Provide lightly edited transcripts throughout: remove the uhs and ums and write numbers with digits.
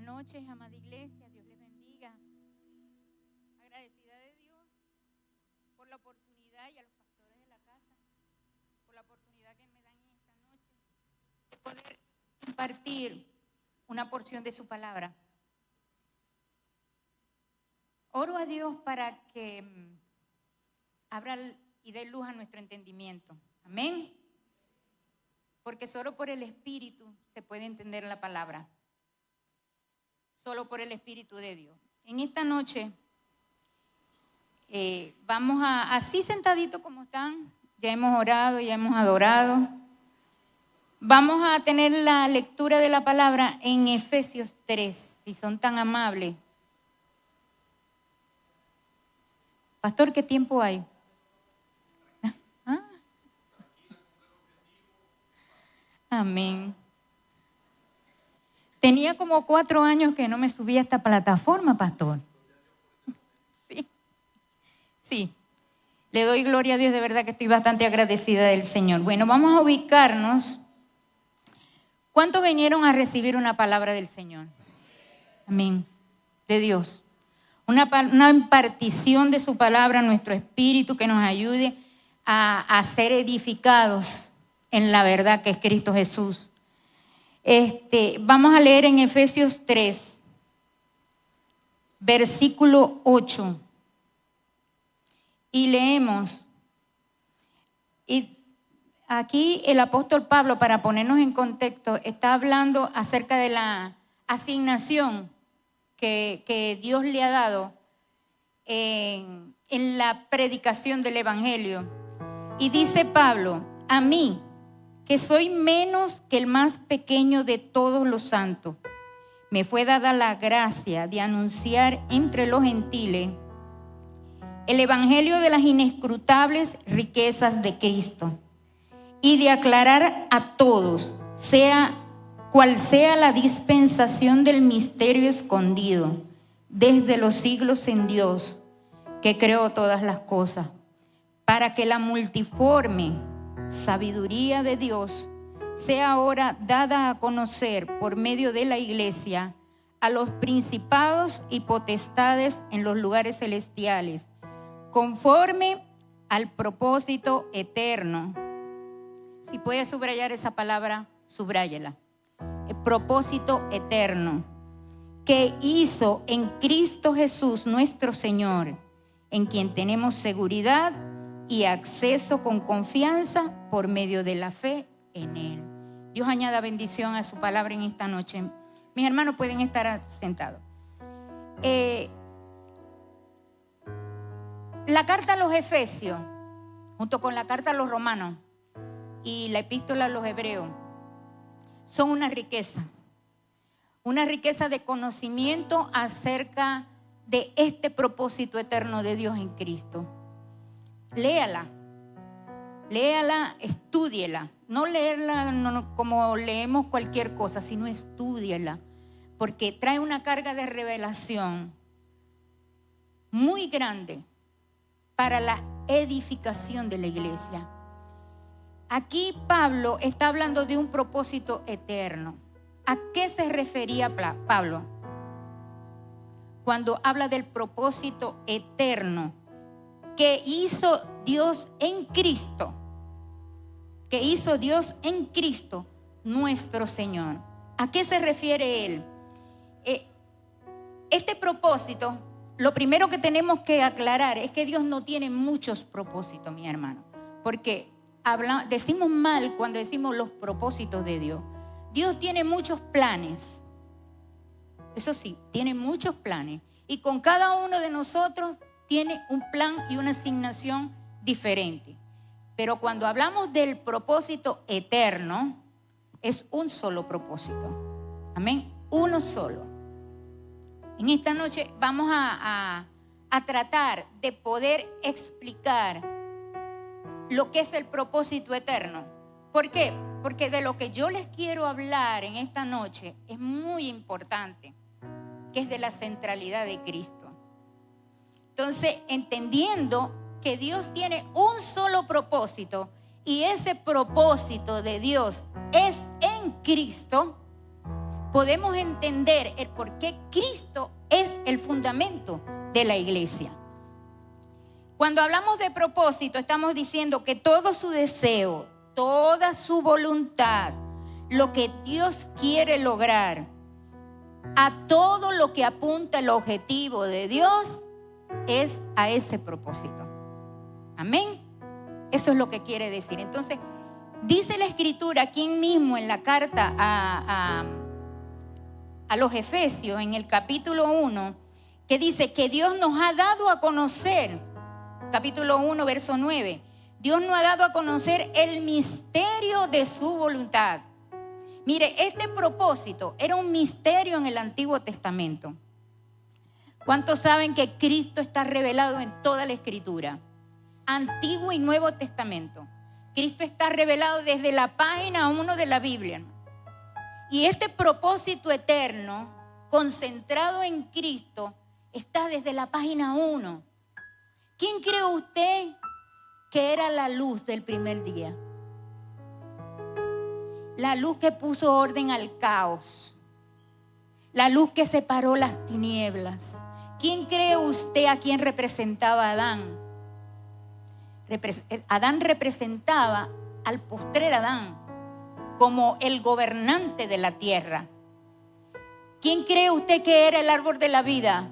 noches, amada iglesia. Dios les bendiga. Agradecida de Dios por la oportunidad y a los pastores de la casa por la oportunidad que me dan en esta noche de poder compartir una porción de su palabra. Oro a Dios para que abra y dé luz a nuestro entendimiento. Amén. Porque solo por el Espíritu se puede entender la palabra. Solo por el Espíritu de Dios. En esta noche vamos así sentaditos como están, ya hemos orado, ya hemos adorado. Vamos a tener la lectura de la palabra en Efesios 3, si son tan amables. Pastor, ¿qué tiempo hay? ¿Ah? Amén. Tenía como 4 años que no me subía a esta plataforma, pastor. Sí. Le doy gloria a Dios, de verdad que estoy bastante agradecida del Señor. Bueno, vamos a ubicarnos. ¿Cuántos vinieron a recibir una palabra del Señor? Amén. De Dios. Una impartición de su palabra a nuestro espíritu que nos ayude a ser edificados en la verdad que es Cristo Jesús. Vamos a leer en Efesios 3, versículo 8. Y leemos. Y aquí el apóstol Pablo, para ponernos en contexto, está hablando acerca de la asignación que Dios le ha dado en la predicación del Evangelio. Y dice Pablo: a mí, que soy menos que el más pequeño de todos los santos, me fue dada la gracia de anunciar entre los gentiles el evangelio de las inescrutables riquezas de Cristo y de aclarar a todos, cual sea la dispensación del misterio escondido desde los siglos en Dios, que creó todas las cosas, para que la multiforme sabiduría de Dios sea ahora dada a conocer por medio de la iglesia a los principados y potestades en los lugares celestiales, conforme al propósito eterno. Si puede subrayar esa palabra, subráyela. El propósito eterno que hizo en Cristo Jesús nuestro Señor, en quien tenemos seguridad y acceso con confianza por medio de la fe en Él. Dios añada bendición a su palabra en esta noche. Mis hermanos pueden estar sentados. La carta a los Efesios, junto con la carta a los Romanos y la epístola a los Hebreos, son una riqueza de conocimiento acerca de este propósito eterno de Dios en Cristo. Léala, estúdiela. No leerla como leemos cualquier cosa, sino estúdiela, porque trae una carga de revelación muy grande para la edificación de la iglesia. Aquí Pablo está hablando de un propósito eterno. ¿A qué se refería Pablo cuando habla del propósito eterno que hizo Dios en Cristo? Que hizo Dios en Cristo nuestro Señor. ¿A qué se refiere Él? Este propósito, lo primero que tenemos que aclarar es que Dios no tiene muchos propósitos, mi hermano. Porque decimos mal cuando decimos los propósitos de Dios. Dios tiene muchos planes. Eso sí, tiene muchos planes. Y con cada uno de nosotros tiene un plan y una asignación diferente. Pero cuando hablamos del propósito eterno, es un solo propósito. Amén. Uno solo. En esta noche vamos a tratar de poder explicar lo que es el propósito eterno. ¿Por qué? Porque de lo que yo les quiero hablar en esta noche es muy importante, que es de la centralidad de Cristo. Entonces, entendiendo que Dios tiene un solo propósito y ese propósito de Dios es en Cristo, podemos entender el por qué Cristo es el fundamento de la iglesia. Cuando hablamos de propósito, estamos diciendo que todo su deseo, toda su voluntad, lo que Dios quiere lograr, a todo lo que apunta el objetivo de Dios, es a ese propósito. Amén. Eso es lo que quiere decir. Entonces, dice la Escritura aquí mismo en la carta a los Efesios, en el capítulo 1, que dice que Dios nos ha dado a conocer, capítulo 1, verso 9, Dios nos ha dado a conocer el misterio de su voluntad. Mire, este propósito era un misterio en el Antiguo Testamento. ¿Cuántos saben que Cristo está revelado en toda la Escritura? Antiguo y Nuevo Testamento. Cristo está revelado desde la página 1 de la Biblia. Y este propósito eterno, concentrado en Cristo, está desde la página 1. ¿Quién cree usted que era la luz del primer día? La luz que puso orden al caos. La luz que separó las tinieblas. ¿Quién cree usted a quién representaba Adán? Adán representaba al postrer Adán como el gobernante de la tierra. ¿Quién cree usted que era el árbol de la vida?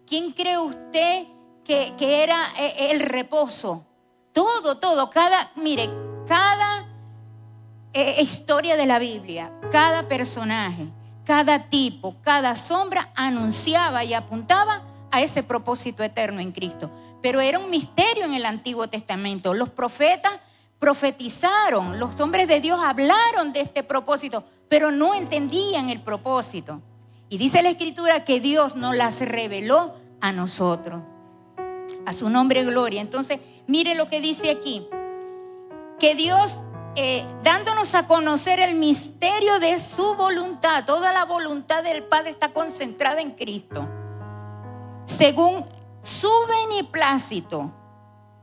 ¿Quién cree usted que era el reposo? Todo, cada historia de la Biblia, cada personaje, cada tipo, cada sombra anunciaba y apuntaba a ese propósito eterno en Cristo. Pero era un misterio en el Antiguo Testamento. Los profetas profetizaron, los hombres de Dios hablaron de este propósito, pero no entendían el propósito. Y dice la Escritura que Dios nos las reveló a nosotros. A su nombre gloria. Entonces, mire lo que dice aquí. Que Dios, dándonos a conocer el misterio de su voluntad, toda la voluntad del Padre está concentrada en Cristo, según su beneplácito,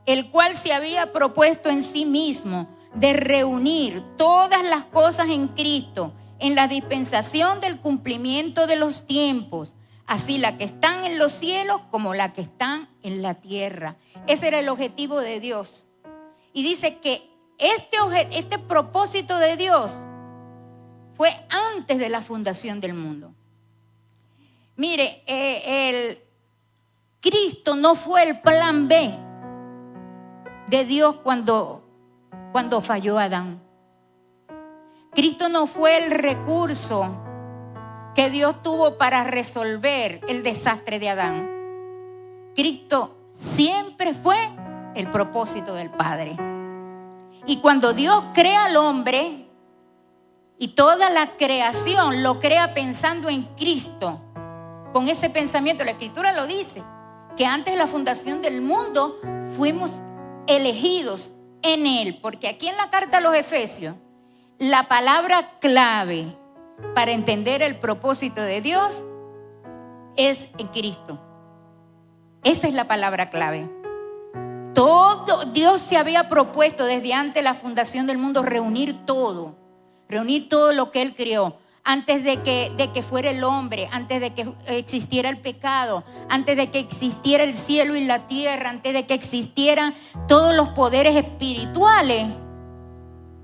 el cual se había propuesto en sí mismo de reunir todas las cosas en Cristo, en la dispensación del cumplimiento de los tiempos, así las que están en los cielos como las que están en la tierra. Ese era el objetivo de Dios. Y dice que este propósito de Dios fue antes de la fundación del mundo. Mire, Cristo no fue el plan B de Dios cuando falló Adán. Cristo no fue el recurso que Dios tuvo para resolver el desastre de Adán. Cristo siempre fue el propósito del Padre. Y cuando Dios crea al hombre y toda la creación lo crea pensando en Cristo, con ese pensamiento, la Escritura lo dice, que antes de la fundación del mundo fuimos elegidos en Él. Porque aquí en la carta a los Efesios, la palabra clave para entender el propósito de Dios es en Cristo. Esa es la palabra clave. Todo Dios se había propuesto desde antes de la fundación del mundo reunir todo lo que Él creó. Antes de que fuera el hombre, antes de que existiera el pecado, antes de que existiera el cielo y la tierra, antes de que existieran todos los poderes espirituales,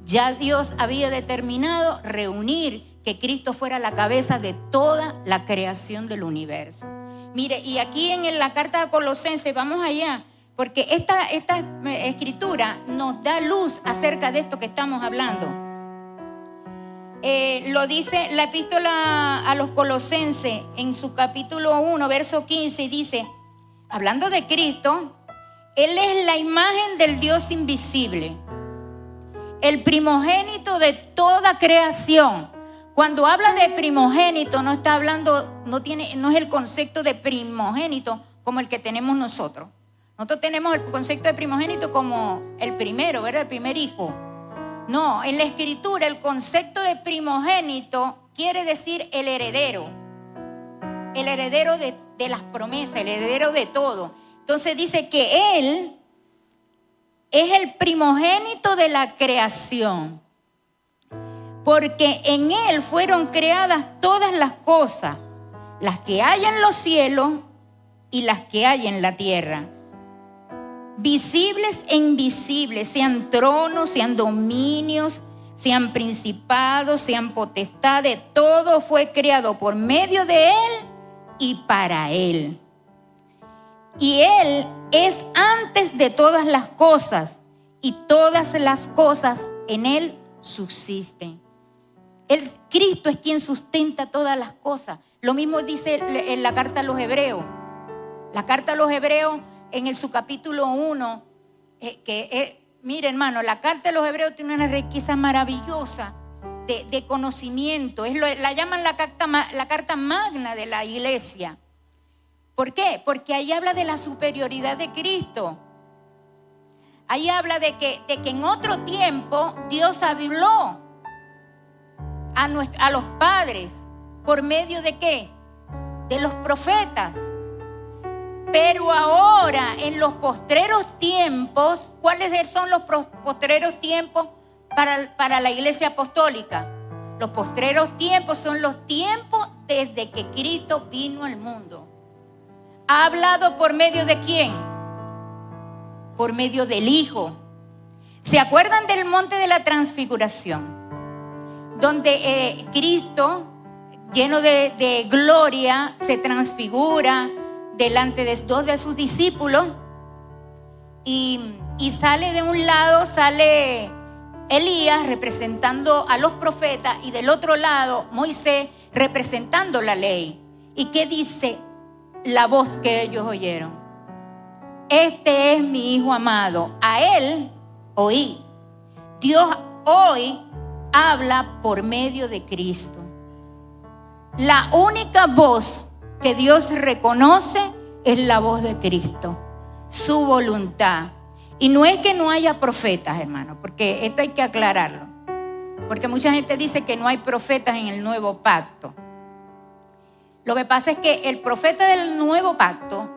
ya Dios había determinado reunir que Cristo fuera la cabeza de toda la creación del universo. Mire, y aquí en la carta a Colosenses, vamos allá, porque esta escritura nos da luz acerca de esto que estamos hablando. Lo dice la epístola a los Colosenses en su capítulo 1, verso 15, y dice, hablando de Cristo, Él es la imagen del Dios invisible, el primogénito de toda creación. Cuando habla de primogénito, no está hablando, no es el concepto de primogénito como el que tenemos nosotros. Nosotros tenemos el concepto de primogénito como el primero, ¿verdad? El primer hijo. No, en la Escritura el concepto de primogénito quiere decir el heredero de las promesas, el heredero de todo. Entonces dice que Él es el primogénito de la creación, porque en Él fueron creadas todas las cosas, las que hay en los cielos y las que hay en la tierra, visibles e invisibles, sean tronos, sean dominios, sean principados, sean potestades, todo fue creado por medio de Él y para Él. Y Él es antes de todas las cosas, y todas las cosas en Él subsisten. Cristo es quien sustenta todas las cosas. Lo mismo dice en la carta a los Hebreos. La carta a los Hebreos en su capítulo 1, mire hermano, la carta a los Hebreos tiene una riqueza maravillosa de conocimiento. La llaman la carta magna de la iglesia. ¿Por qué? Porque ahí habla de la superioridad de Cristo. Ahí habla de que en otro tiempo Dios habló a los padres por medio de ¿qué? De los profetas. Pero ahora en los postreros tiempos, ¿cuáles son los postreros tiempos para la iglesia apostólica? Los postreros tiempos son los tiempos desde que Cristo vino al mundo. ¿Ha hablado por medio de quién? Por medio del Hijo. ¿Se acuerdan del monte de la transfiguración? Donde Cristo, lleno de gloria, se transfigura delante de dos de sus discípulos y sale de un lado, sale Elías representando a los profetas y del otro lado Moisés representando la ley. ¿Y qué dice la voz que ellos oyeron? Este es mi Hijo amado, a Él oí. Dios hoy habla por medio de Cristo. La única voz que Dios reconoce es la voz de Cristo, su voluntad. Y no es que no haya profetas, hermano, porque esto hay que aclararlo. Porque mucha gente dice que no hay profetas en el nuevo pacto. Lo que pasa es que el profeta del nuevo pacto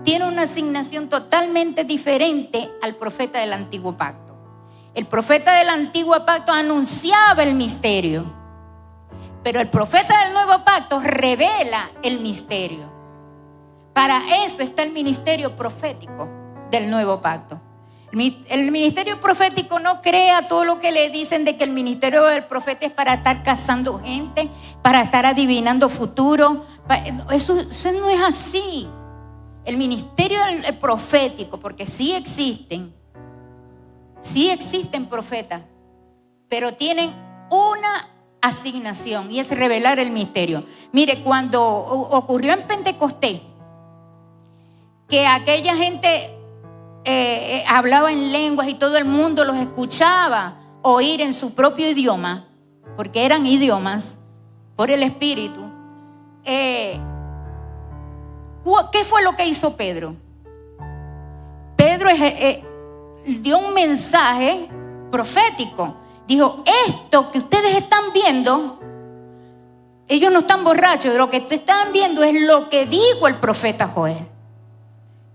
tiene una asignación totalmente diferente al profeta del antiguo pacto. El profeta del antiguo pacto anunciaba el misterio, pero el profeta del nuevo pacto revela el misterio. Para eso está el ministerio profético del nuevo pacto. El ministerio profético no crea todo lo que le dicen de que el ministerio del profeta es para estar cazando gente, para estar adivinando futuro. Eso no es así. El ministerio del profético, porque sí existen profetas, pero tienen una asignación y es revelar el misterio. Mire, cuando ocurrió en Pentecostés, que aquella gente hablaba en lenguas y todo el mundo los escuchaba oír en su propio idioma, porque eran idiomas por el Espíritu. ¿Qué fue lo que hizo Pedro? Pedro dio un mensaje profético. Dijo, esto que ustedes están viendo, ellos no están borrachos, lo que están viendo es lo que dijo el profeta Joel,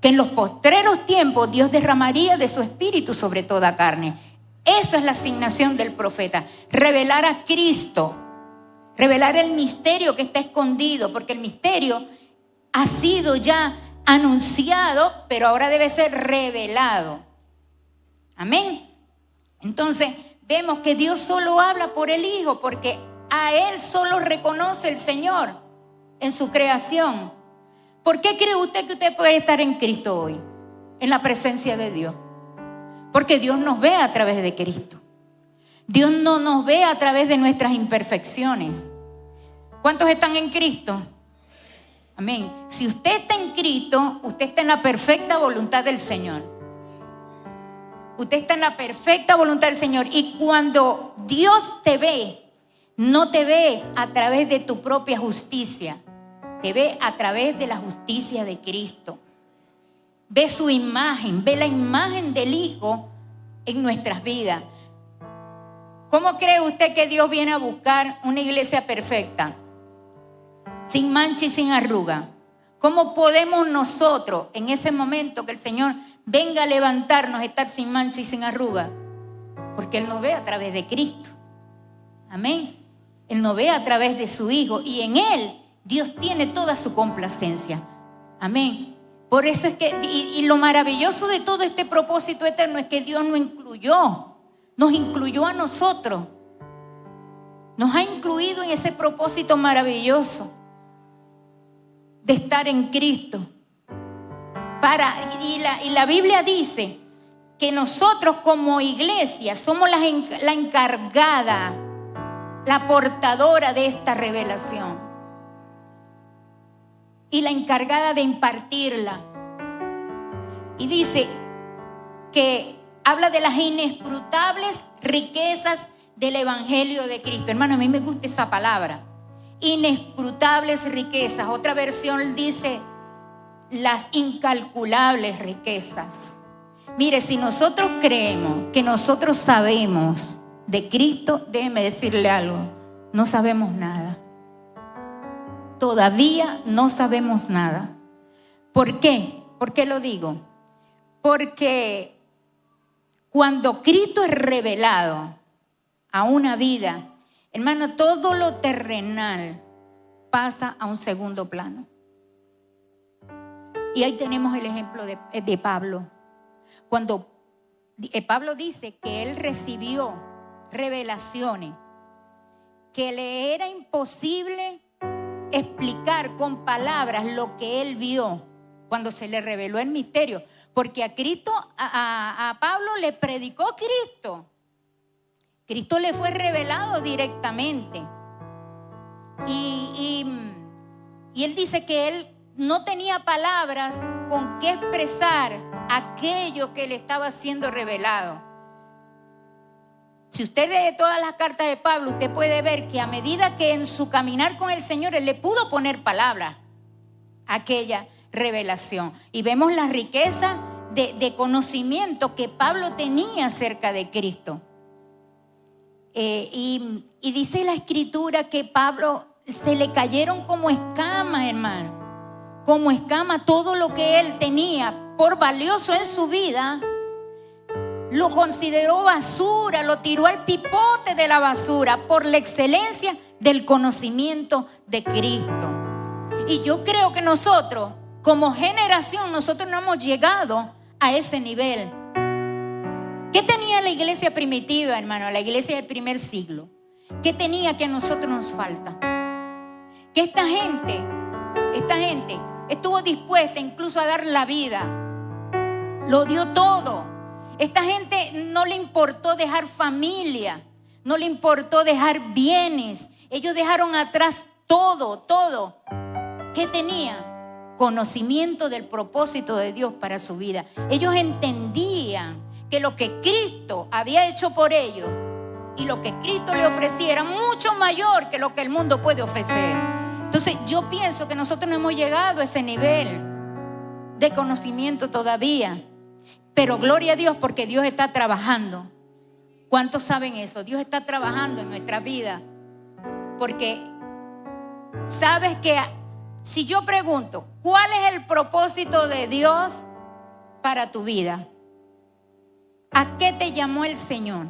que en los postreros tiempos Dios derramaría de su espíritu sobre toda carne. Esa es la asignación del profeta, revelar a Cristo, revelar el misterio que está escondido, porque el misterio ha sido ya anunciado, pero ahora debe ser revelado. Amén. Entonces vemos que Dios solo habla por el Hijo, porque a Él solo reconoce el Señor en su creación. ¿Por qué cree usted que usted puede estar en Cristo hoy? En la presencia de Dios. Porque Dios nos ve a través de Cristo. Dios no nos ve a través de nuestras imperfecciones. ¿Cuántos están en Cristo? Amén. Si usted está en Cristo, usted está en la perfecta voluntad del Señor. Usted está en la perfecta voluntad del Señor. Y cuando Dios te ve, no te ve a través de tu propia justicia. Te ve a través de la justicia de Cristo. Ve su imagen, ve la imagen del Hijo en nuestras vidas. ¿Cómo cree usted que Dios viene a buscar una iglesia perfecta? Sin mancha y sin arruga. ¿Cómo podemos nosotros en ese momento que el Señor venga a levantarnos, estar sin mancha y sin arruga? Porque Él nos ve a través de Cristo. Amén. Él nos ve a través de su Hijo y en Él Dios tiene toda su complacencia. Amén. Por eso es que, y lo maravilloso de todo este propósito eterno es que Dios nos incluyó a nosotros. Nos ha incluido en ese propósito maravilloso de estar en Cristo. Y la Biblia dice que nosotros como iglesia somos la encargada, la portadora de esta revelación y la encargada de impartirla. Y dice que habla de las inescrutables riquezas del Evangelio de Cristo. Hermano, a mí me gusta esa palabra. Inescrutables riquezas. Otra versión dice las incalculables riquezas. Mire, si nosotros creemos que nosotros sabemos de Cristo, déjeme decirle algo, no sabemos nada. Todavía no sabemos nada. ¿Por qué? ¿Por qué lo digo? Porque cuando Cristo es revelado a una vida, hermano, todo lo terrenal pasa a un segundo plano. Y ahí tenemos el ejemplo de Pablo. Cuando Pablo dice que él recibió revelaciones, que le era imposible explicar con palabras lo que él vio cuando se le reveló el misterio, porque a Cristo, a Pablo le predicó Cristo. Cristo le fue revelado directamente. Y él dice que él no tenía palabras con qué expresar aquello que le estaba siendo revelado. Si usted lee todas las cartas de Pablo, usted puede ver que a medida que en su caminar con el Señor, él le pudo poner palabras a aquella revelación. Y vemos la riqueza de conocimiento que Pablo tenía acerca de Cristo. Y dice la Escritura que Pablo se le cayeron como escamas, hermano. Como escama todo lo que él tenía por valioso en su vida, lo consideró basura, lo tiró al pipote de la basura por la excelencia del conocimiento de Cristo. Y yo creo que nosotros, como generación, nosotros no hemos llegado a ese nivel. ¿Qué tenía la iglesia primitiva, hermano? La iglesia del primer siglo. ¿Qué tenía que a nosotros nos falta? Que esta gente estuvo dispuesta incluso a dar la vida. Lo dio todo. Esta gente no le importó dejar familia, no le importó dejar bienes. Ellos dejaron atrás todo. ¿Qué tenía? Conocimiento del propósito de Dios para su vida. Ellos entendían que lo que Cristo había hecho por ellos y lo que Cristo le ofrecía era mucho mayor que lo que el mundo puede ofrecer. Entonces yo pienso que nosotros no hemos llegado a ese nivel de conocimiento todavía. Pero gloria a Dios porque Dios está trabajando. ¿Cuántos saben eso? Dios está trabajando en nuestra vida. Porque sabes que si yo pregunto, ¿cuál es el propósito de Dios para tu vida? ¿A qué te llamó el Señor?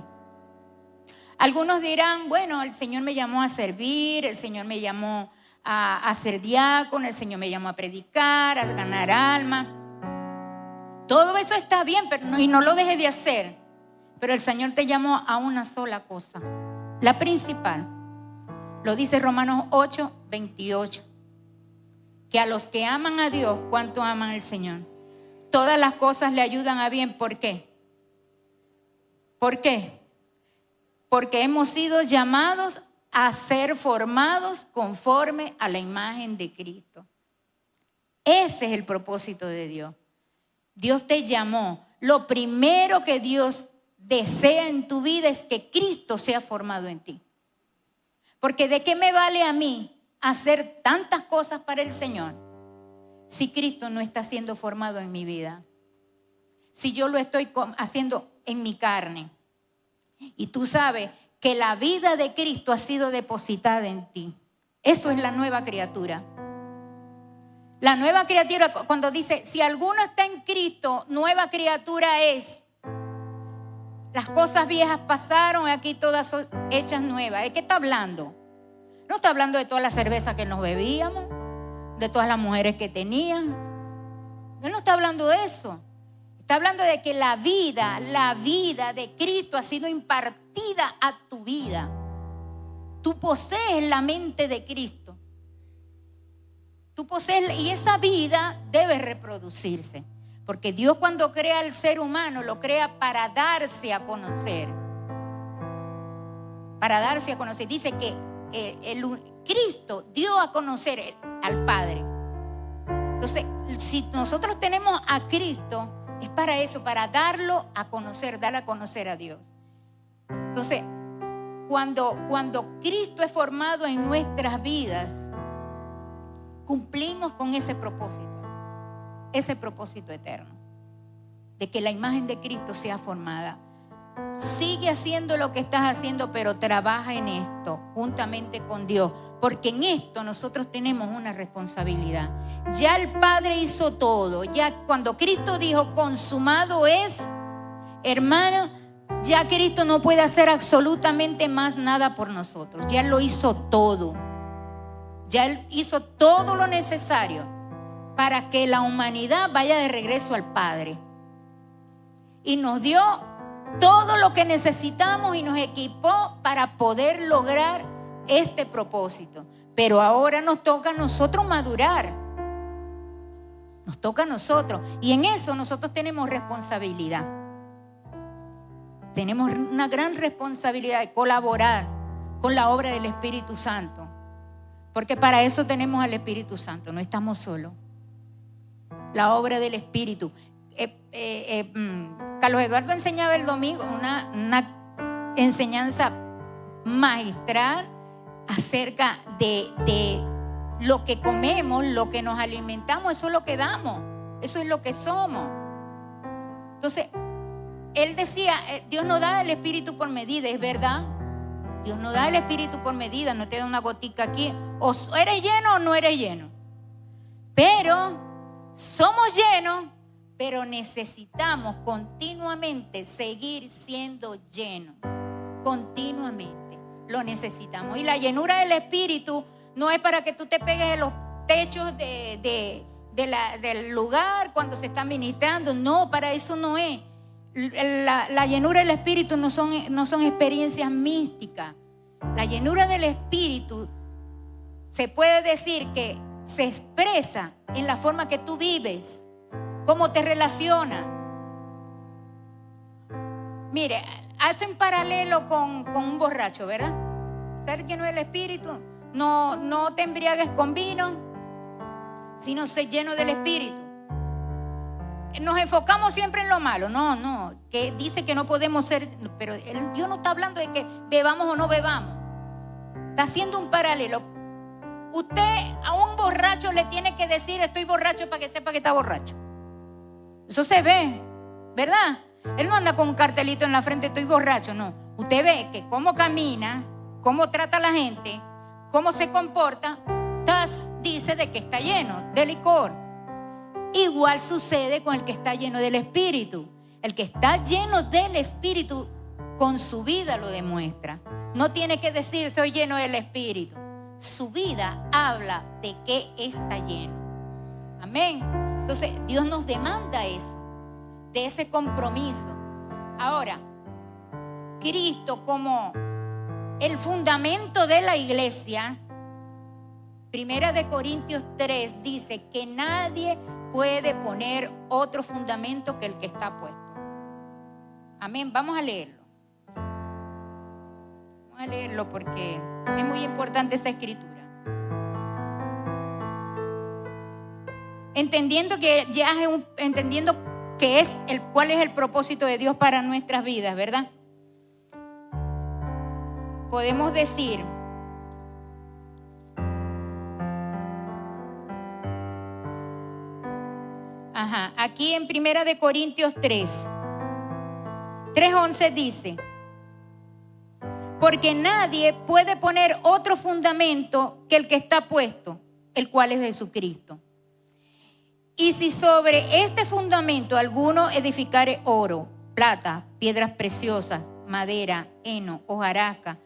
Algunos dirán, bueno, el Señor me llamó a servir, el Señor me llamó a ser diácono, el Señor me llamó a predicar, a ganar almas. Todo eso está bien, y no lo dejes de hacer. Pero el Señor te llamó a una sola cosa, la principal. Lo dice Romanos 8:28. Que a los que aman a Dios, ¿cuánto aman al Señor? Todas las cosas le ayudan a bien. ¿Por qué? ¿Por qué? Porque hemos sido llamados a ser formados conforme a la imagen de Cristo. Ese es el propósito de Dios. Dios te llamó. Lo primero que Dios desea en tu vida es que Cristo sea formado en ti. Porque ¿de qué me vale a mí hacer tantas cosas para el Señor si Cristo no está siendo formado en mi vida? Si yo lo estoy haciendo en mi carne. Y tú sabes que la vida de Cristo ha sido depositada en ti. Eso es la nueva criatura. La nueva criatura, cuando dice, si alguno está en Cristo, nueva criatura es. las cosas viejas pasaron, aquí todas son hechas nuevas. ¿De qué está hablando? No está hablando de toda la cerveza que nos bebíamos, de todas las mujeres que tenían. Él no está hablando de eso. Está hablando de que la vida de Cristo ha sido impartida a tu vida. Tú posees la mente de Cristo. Tú posees, y esa vida debe reproducirse. Porque Dios, cuando crea al ser humano, lo crea para darse a conocer. Para darse a conocer. Dice que Cristo dio a conocer al Padre. Entonces, si nosotros tenemos a Cristo, es para eso, para darlo a conocer, dar a conocer a Dios. Entonces, cuando Cristo es formado en nuestras vidas, cumplimos con ese propósito eterno, de que la imagen de Cristo sea formada. Sigue haciendo lo que estás haciendo, pero trabaja en esto juntamente con Dios, porque en esto nosotros tenemos una responsabilidad. Ya el Padre hizo todo. Ya cuando Cristo dijo consumado es, hermano, ya Cristo no puede hacer absolutamente más nada por nosotros. Ya Él lo hizo todo. Ya Él hizo todo lo necesario para que la humanidad vaya de regreso al Padre. Y nos dio todo lo que necesitamos y nos equipó para poder lograr este propósito. Pero ahora nos toca a nosotros madurar. Nos toca a nosotros. Y en eso nosotros tenemos responsabilidad. Tenemos una gran responsabilidad de colaborar con la obra del Espíritu Santo. Porque para eso tenemos al Espíritu Santo. No estamos solos. La obra del Espíritu. Carlos Eduardo enseñaba el domingo una enseñanza magistral acerca de lo que comemos, lo que nos alimentamos. Eso es lo que damos, eso es lo que somos. Entonces, él decía, Dios no da el Espíritu por medida, es verdad. Dios no da el Espíritu por medida, no te da una gotica aquí, o eres lleno o no eres lleno. Pero somos llenos, pero necesitamos continuamente seguir siendo llenos. Continuamente lo necesitamos. Y la llenura del Espíritu no es para que tú te pegues en los techos del lugar cuando se está ministrando. No, para eso no es. La llenura del Espíritu no son experiencias místicas. La llenura del Espíritu se puede decir que se expresa en la forma que tú vives, cómo te relacionas. Mire, hacen paralelo con un borracho, ¿verdad? Ser lleno del Espíritu, no te embriagues con vino, sino ser lleno del Espíritu. Nos enfocamos siempre en lo malo. No, que dice que no podemos ser, pero Dios no está hablando de que bebamos o no bebamos. Está haciendo un paralelo. Usted a un borracho le tiene que decir estoy borracho para que sepa que está borracho. Eso se ve, ¿verdad? Él no anda con un cartelito en la frente, estoy borracho, no. Usted ve que cómo camina, cómo trata a la gente, cómo se comporta, dice de que está lleno de licor. Igual sucede con el que está lleno del Espíritu. El que está lleno del Espíritu con su vida lo demuestra. No tiene que decir estoy lleno del Espíritu. Su vida habla de que está lleno. Amén. Entonces Dios nos demanda eso, de ese compromiso. Ahora, Cristo como el fundamento de la iglesia, 1 Corintios 3 dice que nadie puede poner otro fundamento que el que está puesto. Amén. Vamos a leerlo. Vamos a leerlo porque es muy importante esa escritura. Entendiendo que es cuál es el propósito de Dios para nuestras vidas, ¿verdad? Podemos decir, aquí en 1 Corintios 3:11 dice, porque nadie puede poner otro fundamento que el que está puesto, el cual es Jesucristo. Y si sobre este fundamento alguno edificare oro, plata, piedras preciosas, madera, heno, hojarasca.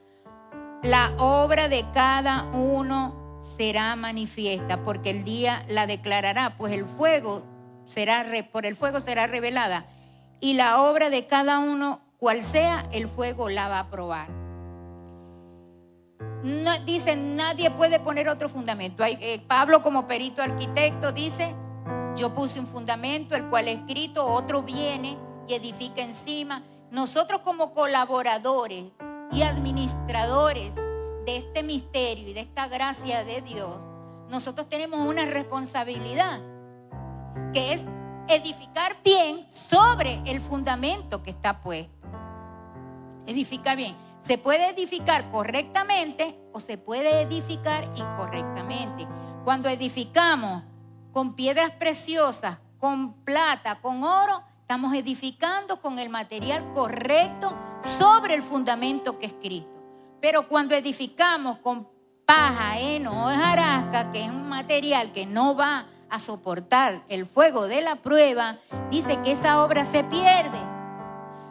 La obra de cada uno será manifiesta, porque el día la declarará, pues por el fuego será revelada. Y la obra de cada uno, cual sea, el fuego la va a probar. No, dice, nadie puede poner otro fundamento. Pablo, como perito arquitecto, dice: yo puse un fundamento, el cual he escrito, otro viene y edifica encima. Nosotros, como colaboradores y administradores de este misterio y de esta gracia de Dios, nosotros tenemos una responsabilidad, que es edificar bien sobre el fundamento que está puesto. Edifica bien. Se puede edificar correctamente o se puede edificar incorrectamente. Cuando edificamos con piedras preciosas, con plata, con oro, estamos edificando con el material correcto sobre el fundamento que es Cristo. Pero cuando edificamos con paja, heno o hojarasca, que es un material que no va a soportar el fuego de la prueba, dice que esa obra se pierde.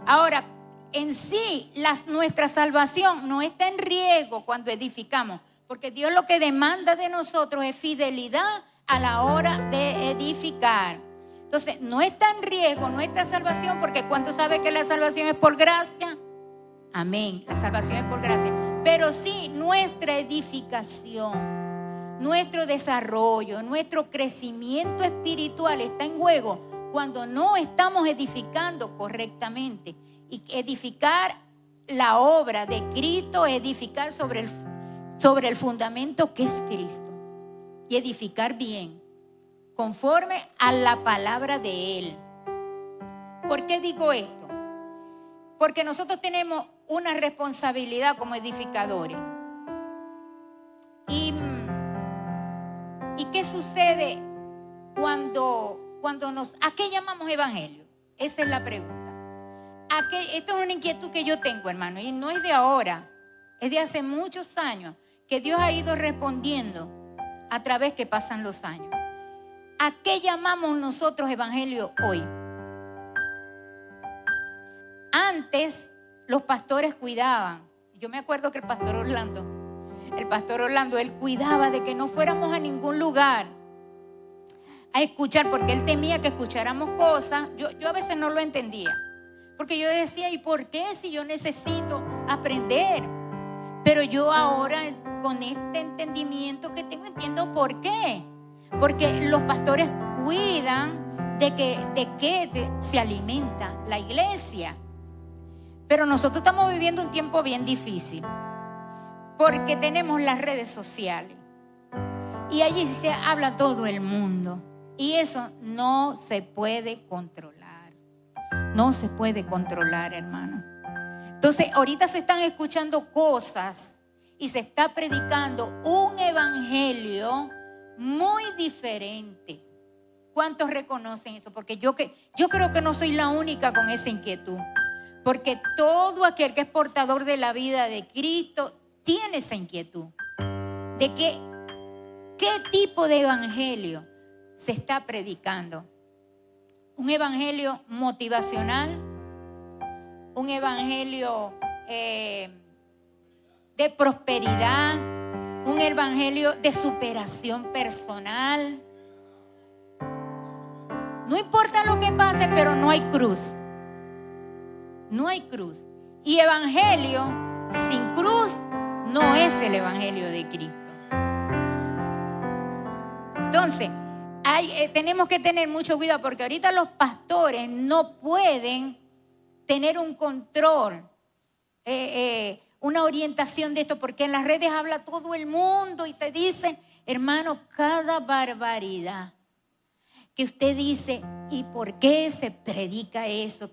Ahora, en sí, nuestra salvación no está en riesgo cuando edificamos, porque Dios lo que demanda de nosotros es fidelidad a la hora de edificar. Entonces, no está en riesgo nuestra salvación, porque ¿cuánto sabe que la salvación es por gracia? Amén, la salvación es por gracia. Pero sí, nuestra edificación, nuestro desarrollo, nuestro crecimiento espiritual está en juego cuando no estamos edificando correctamente. Y edificar la obra de Cristo, edificar sobre el fundamento que es Cristo. Y edificar bien, conforme a la palabra de Él. ¿Por qué digo esto? Porque nosotros tenemos una responsabilidad como edificadores. ¿Y qué sucede a qué llamamos evangelio? Esa es la pregunta. Esto es una inquietud que yo tengo, hermano, y no es de ahora, es de hace muchos años que Dios ha ido respondiendo a través que pasan los años. ¿A qué llamamos nosotros evangelio hoy? Antes los pastores cuidaban. Yo me acuerdo que el pastor Orlando, él cuidaba de que no fuéramos a ningún lugar a escuchar, porque él temía que escucháramos cosas. Yo a veces no lo entendía. Porque yo decía, ¿y por qué si yo necesito aprender? Pero yo ahora, con este entendimiento que tengo, entiendo por qué. Porque los pastores cuidan de qué se alimenta la iglesia. Pero nosotros estamos viviendo un tiempo bien difícil, porque tenemos las redes sociales. Y allí se habla todo el mundo. Y eso no se puede controlar. No se puede controlar, hermano. Entonces, ahorita se están escuchando cosas y se está predicando un evangelio muy diferente. ¿Cuántos reconocen eso? Porque yo creo que no soy la única con esa inquietud. Porque todo aquel que es portador de la vida de Cristo tiene esa inquietud. De qué tipo de evangelio se está predicando. Un evangelio motivacional, un evangelio de prosperidad, un evangelio de superación personal. No importa lo que pase, pero no hay cruz. No hay cruz. Y evangelio sin cruz no es el evangelio de Cristo. Entonces, tenemos que tener mucho cuidado, porque ahorita los pastores no pueden tener un control, una orientación de esto, porque en las redes habla todo el mundo y se dice, hermano, cada barbaridad que usted dice. ¿Y por qué se predica eso?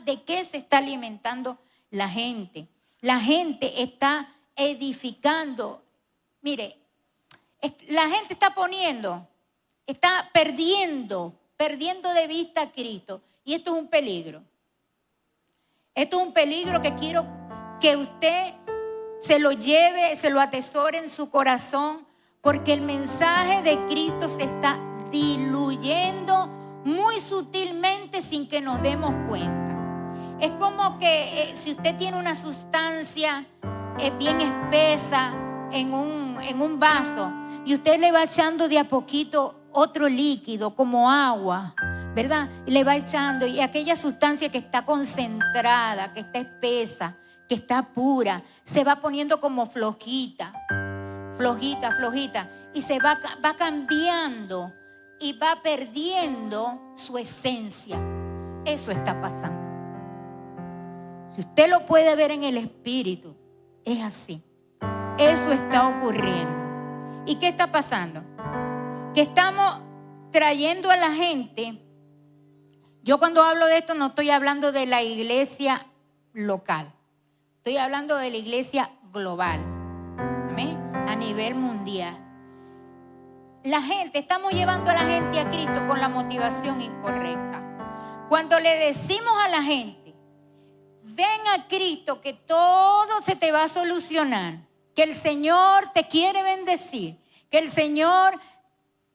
¿De qué se está alimentando la gente? La gente está edificando. Mire, la gente está perdiendo de vista a Cristo. Y esto es un peligro. Esto es un peligro que quiero que usted se lo lleve, se lo atesore en su corazón, porque el mensaje de Cristo se está diluyendo muy sutilmente sin que nos demos cuenta. Es como que si usted tiene una sustancia bien espesa en un vaso y usted le va echando de a poquito otro líquido como agua, ¿verdad? Y le va echando, y aquella sustancia que está concentrada, que está espesa, que está pura, se va poniendo como flojita, y se va cambiando y va perdiendo su esencia. Eso está pasando. Si usted lo puede ver en el espíritu, es así. Eso está ocurriendo. ¿Y qué está pasando? Que estamos trayendo a la gente. Yo cuando hablo de esto no estoy hablando de la iglesia local. Estoy hablando de la iglesia global. ¿Amén? A nivel mundial. Estamos llevando a la gente a Cristo con la motivación incorrecta. Cuando le decimos a la gente, ven a Cristo que todo se te va a solucionar, que el Señor te quiere bendecir, que el Señor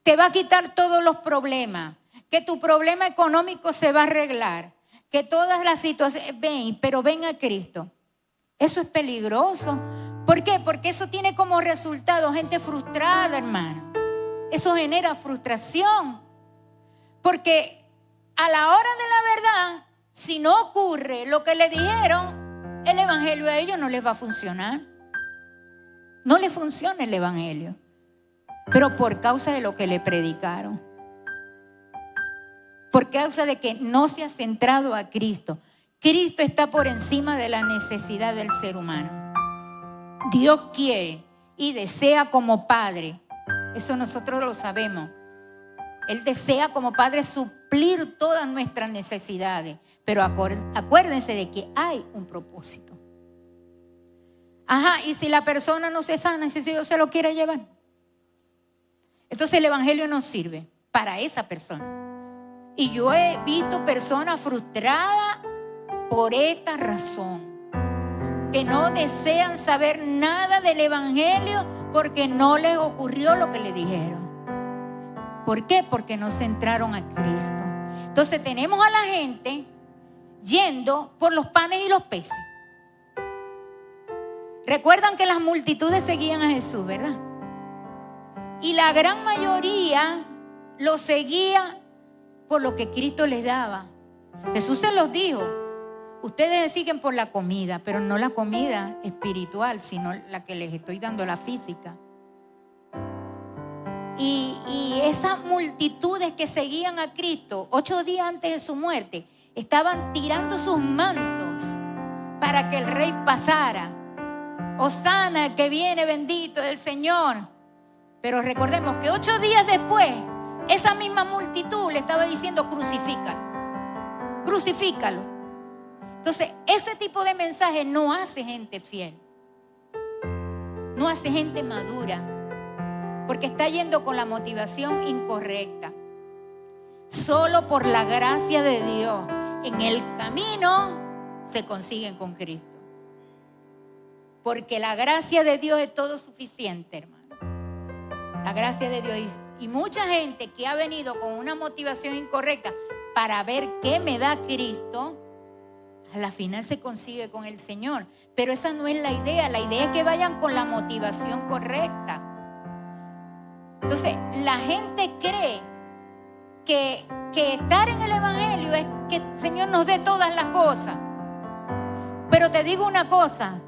te va a quitar todos los problemas, que tu problema económico se va a arreglar, que todas las situaciones, pero ven a Cristo. Eso es peligroso. ¿Por qué? Porque eso tiene como resultado gente frustrada, hermano. Eso genera frustración. Porque a la hora de la verdad, si no ocurre lo que le dijeron, el evangelio a ellos no les va a funcionar. No les funciona el evangelio. Pero por causa de lo que le predicaron. Por causa de que no se ha centrado a Cristo. Cristo está por encima de la necesidad del ser humano. Dios quiere y desea como Padre. Eso nosotros lo sabemos. Él desea como Padre suplir todas nuestras necesidades. Pero acuérdense de que hay un propósito. Y si la persona no se sana, si Dios se lo quiere llevar, entonces el evangelio no sirve para esa persona. Y yo he visto personas frustradas por esta razón, que no desean saber nada del evangelio porque no les ocurrió lo que le dijeron. ¿Por qué? Porque no centraron a Cristo. Entonces tenemos a la gente yendo por los panes y los peces. Recuerdan que las multitudes seguían a Jesús, ¿verdad? Y la gran mayoría lo seguía por lo que Cristo les daba. Jesús se los dijo: ustedes me siguen por la comida, pero no la comida espiritual, sino la que les estoy dando, la física. Y esas multitudes que seguían a Cristo 8 días antes de su muerte estaban tirando sus mantos para que el rey pasara. Hosana, el que viene, bendito el Señor. Pero recordemos que 8 días después, esa misma multitud le estaba diciendo: crucifícalo, crucifícalo. Entonces, ese tipo de mensaje no hace gente fiel, no hace gente madura, porque está yendo con la motivación incorrecta. Solo por la gracia de Dios en el camino se consiguen con Cristo. Porque la gracia de Dios es todo suficiente, hermano. La gracia de Dios. Y mucha gente que ha venido con una motivación incorrecta para ver qué me da Cristo, a la final se consigue con el Señor. Pero esa no es la idea. La idea es que vayan con la motivación correcta. Entonces, la gente cree que estar en el evangelio es que el Señor nos dé todas las cosas. Pero te digo una cosa: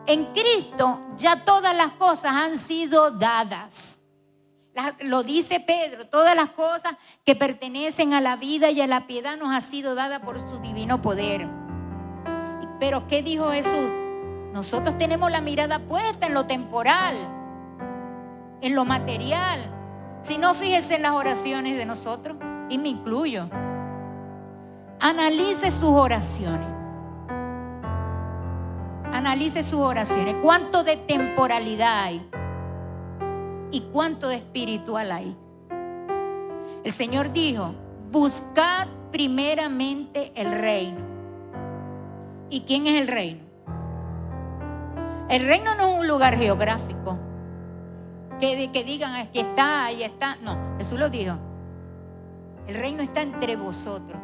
en Cristo ya todas las cosas han sido dadas. Lo dice Pedro: todas las cosas que pertenecen a la vida y a la piedad nos ha sido dada por su divino poder. Pero ¿qué dijo Jesús? Nosotros tenemos la mirada puesta en lo temporal, en lo material. Si no, fíjese en las oraciones de nosotros, y me incluyo. Analice sus oraciones. Analice sus oraciones. ¿Cuánto de temporalidad hay? ¿Y cuánto de espiritual hay? El Señor dijo: buscad primeramente el reino. ¿Y quién es el reino? El reino no es un lugar geográfico que digan aquí está, ahí está. No, Jesús lo dijo: el reino está entre vosotros.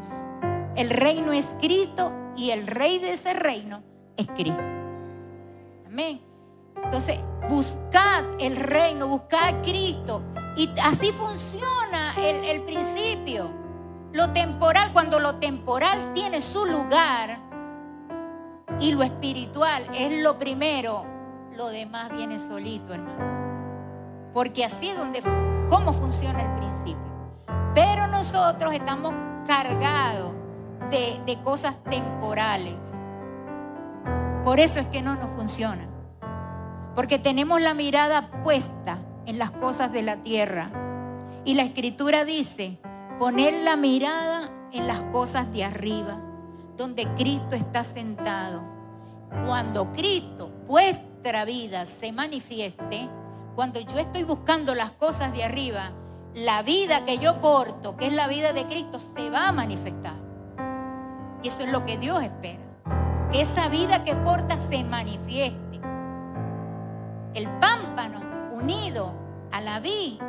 El reino es Cristo y el rey de ese reino es Cristo. Amén. Entonces, buscad el reino, buscad a Cristo. Y así funciona el principio. Lo temporal, cuando lo temporal tiene su lugar y lo espiritual es lo primero, lo demás viene solito, hermano. Porque así es cómo funciona el principio. Pero nosotros estamos cargados de cosas temporales. Por eso es que no nos funciona. Porque tenemos la mirada puesta en las cosas de la tierra. Y la Escritura dice, poner la mirada en las cosas de arriba, donde Cristo está sentado. Cuando Cristo, vuestra vida, se manifieste, cuando yo estoy buscando las cosas de arriba, la vida que yo porto, que es la vida de Cristo, se va a manifestar. Y eso es lo que Dios espera. Que esa vida que porta se manifieste. El pámpano unido a la vid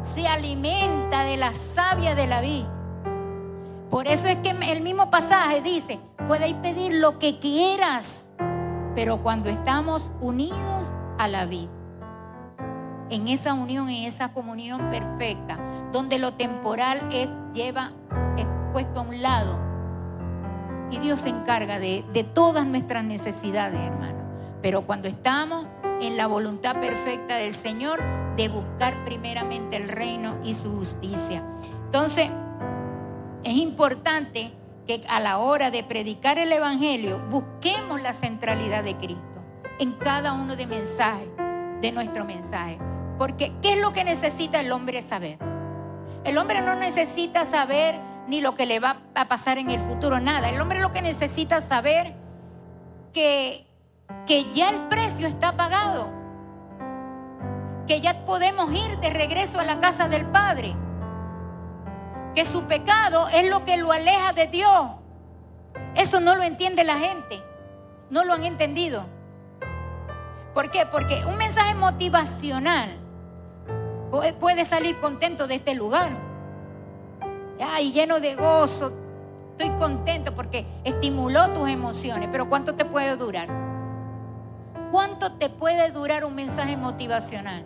se alimenta de la savia de la vid. Por eso es que el mismo pasaje dice, puedes pedir lo que quieras, pero cuando estamos unidos a la vid, en esa unión, en esa comunión perfecta, donde lo temporal es puesto a un lado, y Dios se encarga de todas nuestras necesidades, hermano. Pero cuando estamos en la voluntad perfecta del Señor, de buscar primeramente el reino y su justicia. Entonces, es importante que a la hora de predicar el evangelio, busquemos la centralidad de Cristo en cada uno de nuestro mensaje. Porque, ¿qué es lo que necesita el hombre saber? El hombre no necesita saber ni lo que le va a pasar en el futuro, nada. El hombre lo que necesita saber que ya el precio está pagado, que ya podemos ir de regreso a la casa del Padre, que su pecado es lo que lo aleja de Dios. Eso no lo entiende la gente, no lo han entendido. ¿Por qué? Porque un mensaje motivacional puede salir contento de este lugar, y lleno de gozo. Estoy contento porque estimuló tus emociones, pero ¿cuánto te puede durar? ¿Cuánto te puede durar un mensaje motivacional?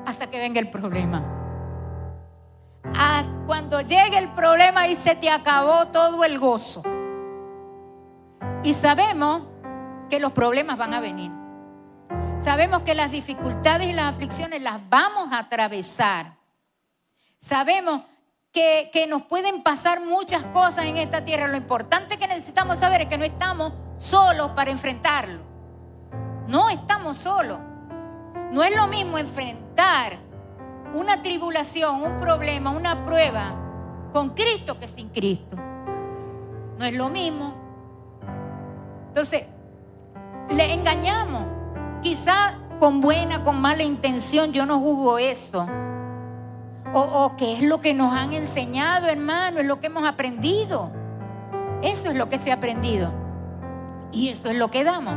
Hasta que venga el problema. Cuando llegue el problema y se te acabó todo el gozo. Y sabemos que los problemas van a venir. Sabemos que las dificultades y las aflicciones las vamos a atravesar. Sabemos que nos pueden pasar muchas cosas en esta tierra. Lo importante que necesitamos saber es que no estamos solos para enfrentarlo. No estamos solos. No es lo mismo enfrentar una tribulación, un problema, una prueba con Cristo que sin Cristo. No es lo mismo. Entonces, le engañamos. Quizá con buena, con mala intención, yo no juzgo eso. O que es lo que nos han enseñado, hermano, es lo que hemos aprendido. Eso es lo que se ha aprendido. Y eso es lo que damos.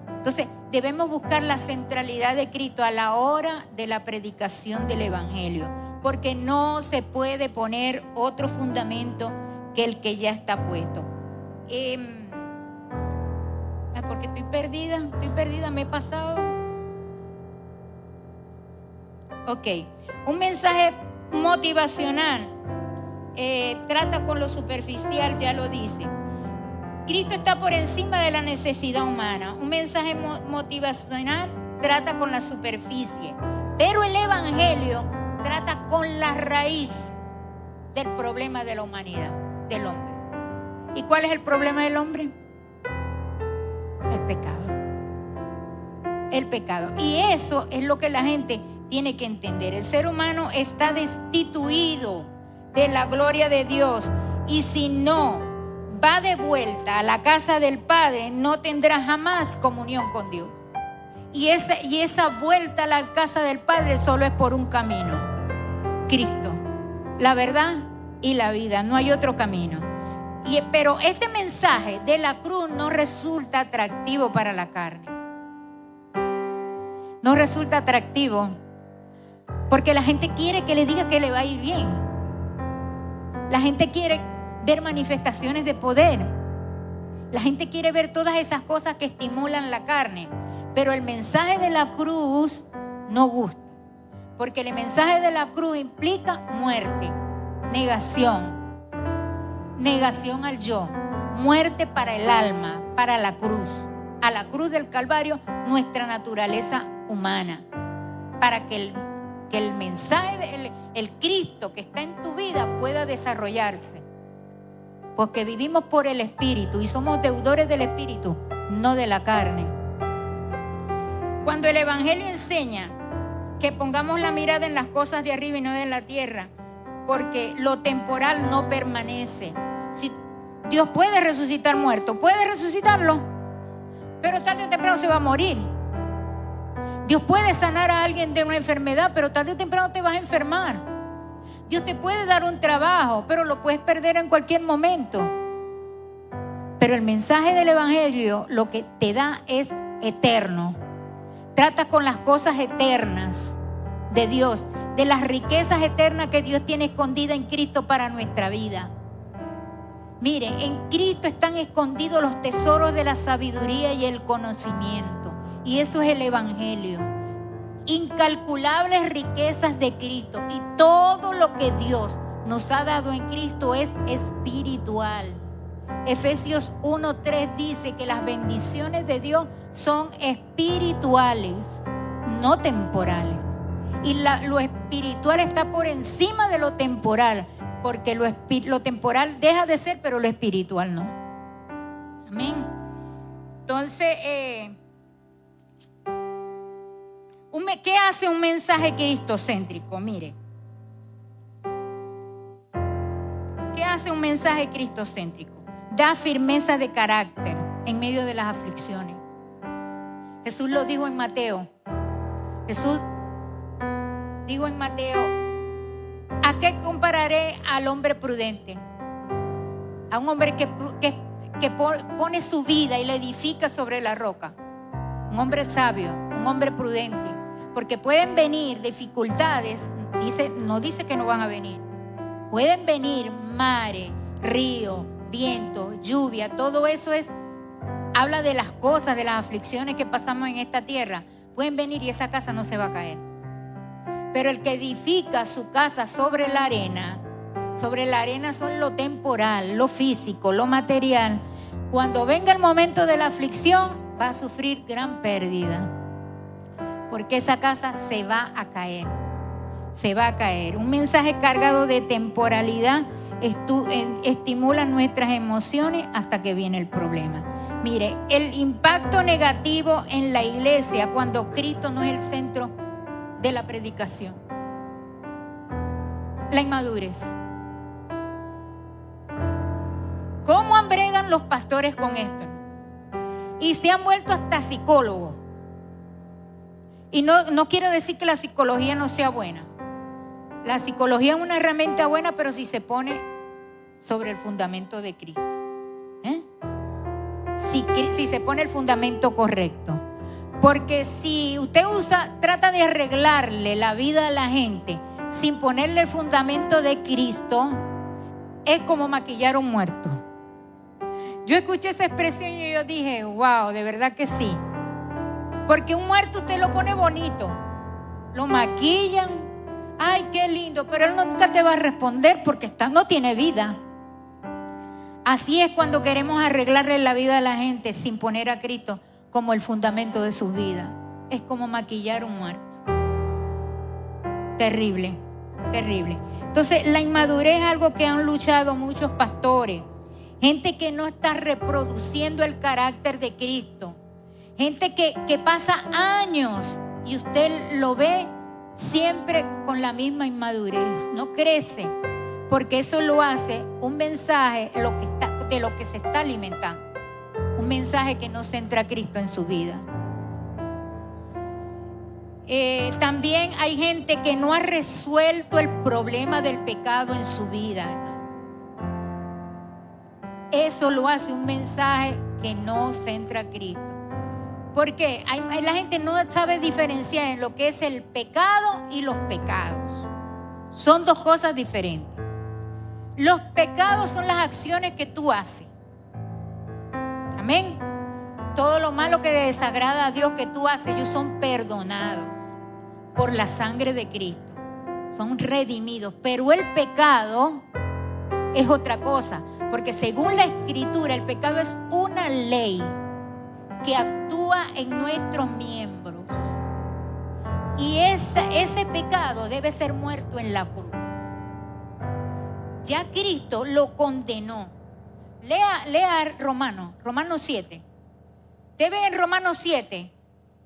Entonces, debemos buscar la centralidad de Cristo a la hora de la predicación del evangelio. Porque no se puede poner otro fundamento que el que ya está puesto. Porque estoy perdida, me he pasado. Ok. Un mensaje motivacional trata con lo superficial, ya lo dice. Cristo está por encima de la necesidad humana. Un mensaje motivacional trata con la superficie, pero el evangelio trata con la raíz del problema de la humanidad, del hombre. ¿Y cuál es el problema del hombre? El pecado. El pecado. Y eso es lo que la gente tiene que entender. El ser humano está destituido de la gloria de Dios, y si no va de vuelta a la casa del Padre, no tendrá jamás comunión con Dios. Y esa vuelta a la casa del Padre solo es por un camino: Cristo, la verdad y la vida. No hay otro camino. Pero este mensaje de la cruz no resulta atractivo para la carne. No resulta atractivo porque la gente quiere que le diga que le va a ir bien. La gente quiere ver manifestaciones de poder. La gente quiere ver todas esas cosas que estimulan la carne, pero el mensaje de la cruz no gusta, porque el mensaje de la cruz implica muerte, negación al yo, muerte para el alma, para la cruz, a la cruz del Calvario, nuestra naturaleza humana, para que el mensaje, el Cristo que está en tu vida pueda desarrollarse. Porque vivimos por el Espíritu y somos deudores del Espíritu, no de la carne. Cuando el Evangelio enseña que pongamos la mirada en las cosas de arriba y no de la tierra, porque lo temporal no permanece. Si Dios puede resucitar muertos, puede resucitarlo, pero tarde o temprano se va a morir. Dios puede sanar a alguien de una enfermedad, pero tarde o temprano te vas a enfermar. Dios te puede dar un trabajo, pero lo puedes perder en cualquier momento. Pero el mensaje del Evangelio lo que te da es eterno. Trata con las cosas eternas de Dios, de las riquezas eternas que Dios tiene escondidas en Cristo para nuestra vida. Mire, en Cristo están escondidos los tesoros de la sabiduría y el conocimiento. Y eso es el Evangelio. Incalculables riquezas de Cristo, y todo lo que Dios nos ha dado en Cristo es espiritual. Efesios 1:3 dice que las bendiciones de Dios son espirituales, no temporales. Y lo espiritual está por encima de lo temporal, porque lo temporal deja de ser, pero lo espiritual no. Amén. Entonces, ¿qué hace un mensaje cristocéntrico? Mire, ¿qué hace un mensaje cristocéntrico? Da firmeza de carácter en medio de las aflicciones. Jesús lo dijo en Mateo. Jesús dijo en Mateo: ¿a qué compararé al hombre prudente? A un hombre que pone su vida y la edifica sobre la roca. Un hombre sabio, un hombre prudente. Porque pueden venir dificultades, no dice que no van a venir. Pueden venir mares, río, viento, lluvia, todo eso habla de las cosas, de las aflicciones que pasamos en esta tierra. Pueden venir y esa casa no se va a caer. Pero el que edifica su casa sobre la arena son lo temporal, lo físico, lo material. Cuando venga el momento de la aflicción, va a sufrir gran pérdida. Porque esa casa se va a caer. Se va a caer. Un mensaje cargado de temporalidad estimula nuestras emociones hasta que viene el problema. Mire, el impacto negativo en la iglesia cuando Cristo no es el centro de la predicación. La inmadurez. ¿Cómo ambregan los pastores con esto? Y se han vuelto hasta psicólogos. Y no quiero decir que la psicología no sea buena. La psicología es una herramienta buena, pero si se pone sobre el fundamento de Cristo. Si se pone el fundamento correcto. Porque si usted trata de arreglarle la vida a la gente sin ponerle el fundamento de Cristo, es como maquillar a un muerto. Yo escuché esa expresión y yo dije, wow, de verdad que sí. Porque un muerto usted lo pone bonito, lo maquillan, ay, qué lindo, pero él nunca te va a responder porque no tiene vida. Así es cuando queremos arreglarle la vida a la gente sin poner a Cristo como el fundamento de su vida. Es como maquillar un muerto. Terrible, terrible. Entonces, la inmadurez es algo que han luchado muchos pastores. Gente que no está reproduciendo el carácter de Cristo. Gente que pasa años y usted lo ve siempre con la misma inmadurez. No crece, porque eso lo hace un mensaje de lo que se está alimentando. Un mensaje que no centra a Cristo en su vida. También hay gente que no ha resuelto el problema del pecado en su vida. Eso lo hace un mensaje que no centra a Cristo. ¿Por qué? La gente no sabe diferenciar en lo que es el pecado y los pecados. Son dos cosas diferentes. Los pecados son las acciones que tú haces. Amén. Todo lo malo que desagrada a Dios que tú haces, ellos son perdonados por la sangre de Cristo. Son redimidos. Pero el pecado es otra cosa. Porque según la Escritura, el pecado es una ley que actúa en nuestros miembros. Y ese pecado debe ser muerto en la cruz. Ya Cristo lo condenó. Lea Romanos 7. Usted ve en Romanos 7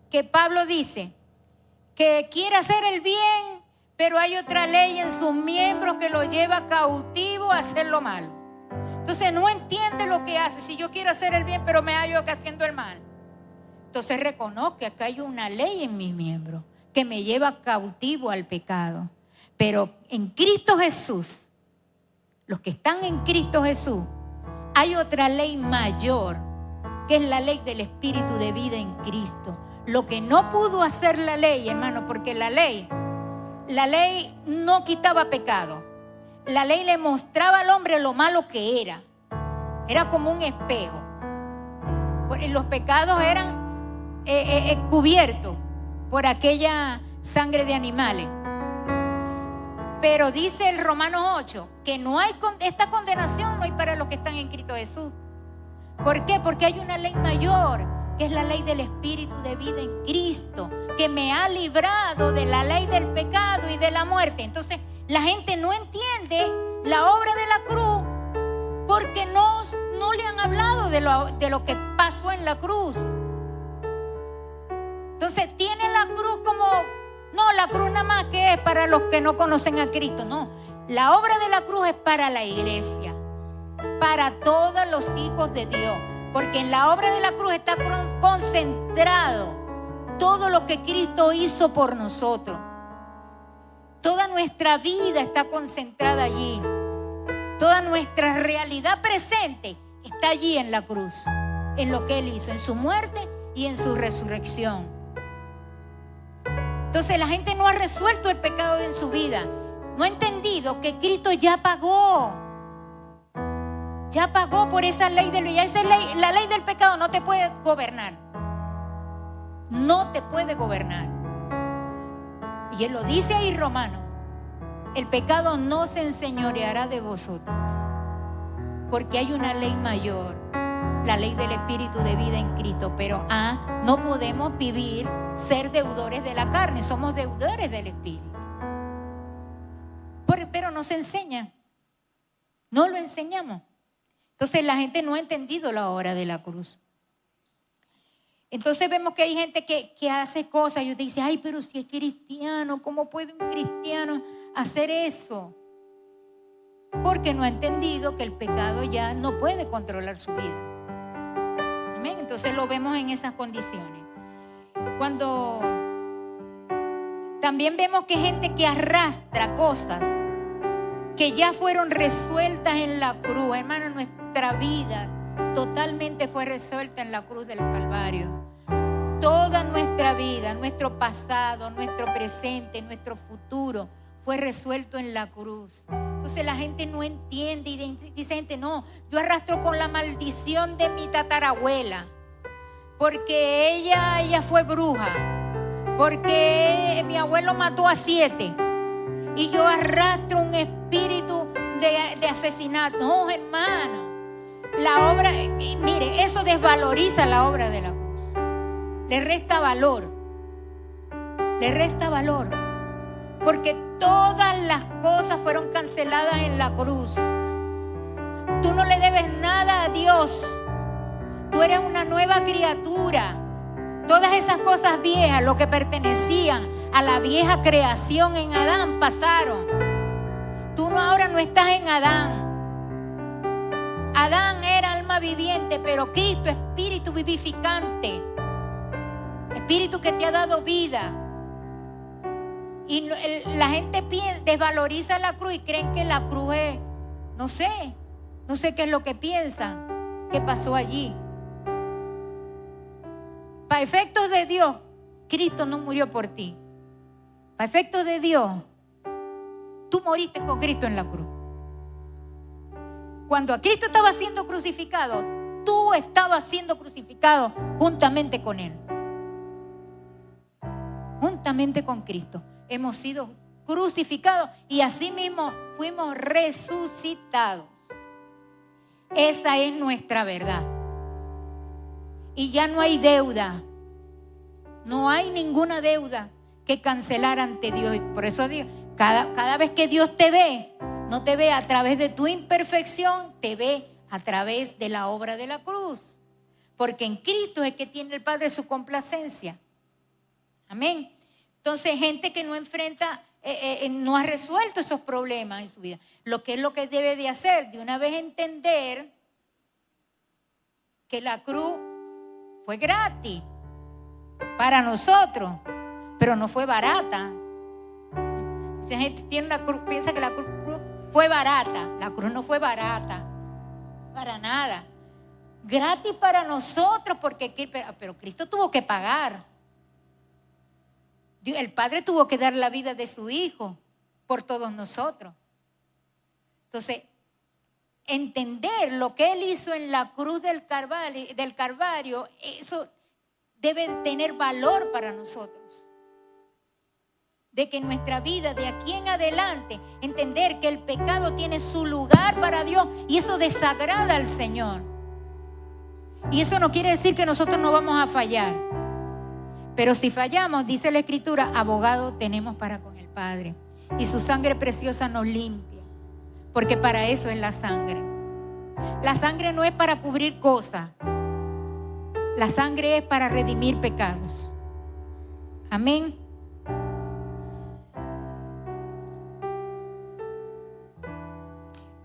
que Pablo dice que quiere hacer el bien, pero hay otra ley en sus miembros que lo lleva cautivo a hacer lo malo. Entonces no entiende lo que hace. Si yo quiero hacer el bien, pero me hallo que haciendo el mal. Entonces reconozco que acá hay una ley en mis miembros que me lleva cautivo al pecado. Pero en Cristo Jesús, los que están en Cristo Jesús, hay otra ley mayor, que es la ley del Espíritu de vida en Cristo. Lo que no pudo hacer la ley, hermano, porque la ley no quitaba pecado. La ley le mostraba al hombre lo malo que era. Era como un espejo. Los pecados eran cubiertos por aquella sangre de animales. Pero dice el Romanos 8 que no hay esta condenación, no hay para los que están en Cristo Jesús. ¿Por qué? Porque hay una ley mayor, que es la ley del Espíritu de vida en Cristo, que me ha librado de la ley del pecado y de la muerte. Entonces la gente no entiende la obra de la cruz porque no le han hablado de lo que pasó en la cruz. Entonces tiene la cruz como, no, la cruz nada más que es para los que no conocen a Cristo. No, la obra de la cruz es para la iglesia, para todos los hijos de Dios, porque en la obra de la cruz está concentrado todo lo que Cristo hizo por nosotros. Toda nuestra vida está concentrada allí. Toda nuestra realidad presente está allí en la cruz, en lo que Él hizo, en su muerte y en su resurrección. Entonces la gente no ha resuelto el pecado en su vida. No ha entendido que Cristo ya pagó. Ya pagó por esa ley la ley del pecado no te puede gobernar. No te puede gobernar. Y Él lo dice ahí, Romano. El pecado no se enseñoreará de vosotros, porque hay una ley mayor, la ley del Espíritu de vida en Cristo. Pero no podemos ser deudores de la carne, somos deudores del Espíritu. Pero no se enseña, no lo enseñamos. Entonces la gente no ha entendido la obra de la cruz. Entonces vemos que hay gente que hace cosas y usted dice, ay, pero si es cristiano, ¿cómo puede un cristiano hacer eso? Porque no ha entendido que el pecado ya no puede controlar su vida. Amén. Entonces lo vemos en esas condiciones. Cuando también vemos que hay gente que arrastra cosas que ya fueron resueltas en la cruz. Hermano, nuestra vida totalmente fue resuelta en la cruz del Calvario. Toda nuestra vida, nuestro pasado, nuestro presente, nuestro futuro fue resuelto en la cruz. Entonces la gente no entiende y dice gente, no, yo arrastro con la maldición de mi tatarabuela porque ella fue bruja, porque mi abuelo mató a 7 y yo arrastro un espíritu de asesinato. No, hermano. La obra, mire, eso desvaloriza la obra de la cruz. Le resta valor. Le resta valor. Porque todas las cosas fueron canceladas en la cruz. Tú no le debes nada a Dios. Tú eres una nueva criatura. Todas esas cosas viejas, lo que pertenecían a la vieja creación en Adán, pasaron. Tú ahora no estás en Adán. Adán era alma viviente, pero Cristo, espíritu vivificante. Espíritu que te ha dado vida. Y la gente desvaloriza la cruz y creen que la cruz es, no sé qué es lo que piensan que pasó allí. Para efectos de Dios, Cristo no murió por ti. Para efectos de Dios, tú moriste con Cristo en la cruz. Cuando a Cristo estaba siendo crucificado, tú estabas siendo crucificado juntamente con Él. Juntamente con Cristo. Hemos sido crucificados y asimismo fuimos resucitados. Esa es nuestra verdad. Y ya no hay deuda. No hay ninguna deuda que cancelar ante Dios. Y por eso digo, cada vez que Dios te ve, no te ve a través de tu imperfección, te ve a través de la obra de la cruz. Porque en Cristo es que tiene el Padre su complacencia. Amén. Entonces, gente que no enfrenta, no ha resuelto esos problemas en su vida. Lo que debe de hacer, de una vez entender que la cruz fue gratis para nosotros, pero no fue barata. Mucha gente tiene una cruz, piensa que la cruz fue barata. La cruz no fue barata, para nada. Gratis para nosotros, pero Cristo tuvo que pagar. El Padre tuvo que dar la vida de su Hijo por todos nosotros. Entonces, entender lo que Él hizo en la cruz del Calvario, eso debe tener valor para nosotros. De que en nuestra vida, de aquí en adelante, entender que el pecado tiene su lugar para Dios y eso desagrada al Señor. Y eso no quiere decir que nosotros no vamos a fallar. Pero si fallamos, dice la Escritura, abogado tenemos para con el Padre. Y su sangre preciosa nos limpia. Porque para eso es la sangre. La sangre no es para cubrir cosas. La sangre es para redimir pecados. Amén.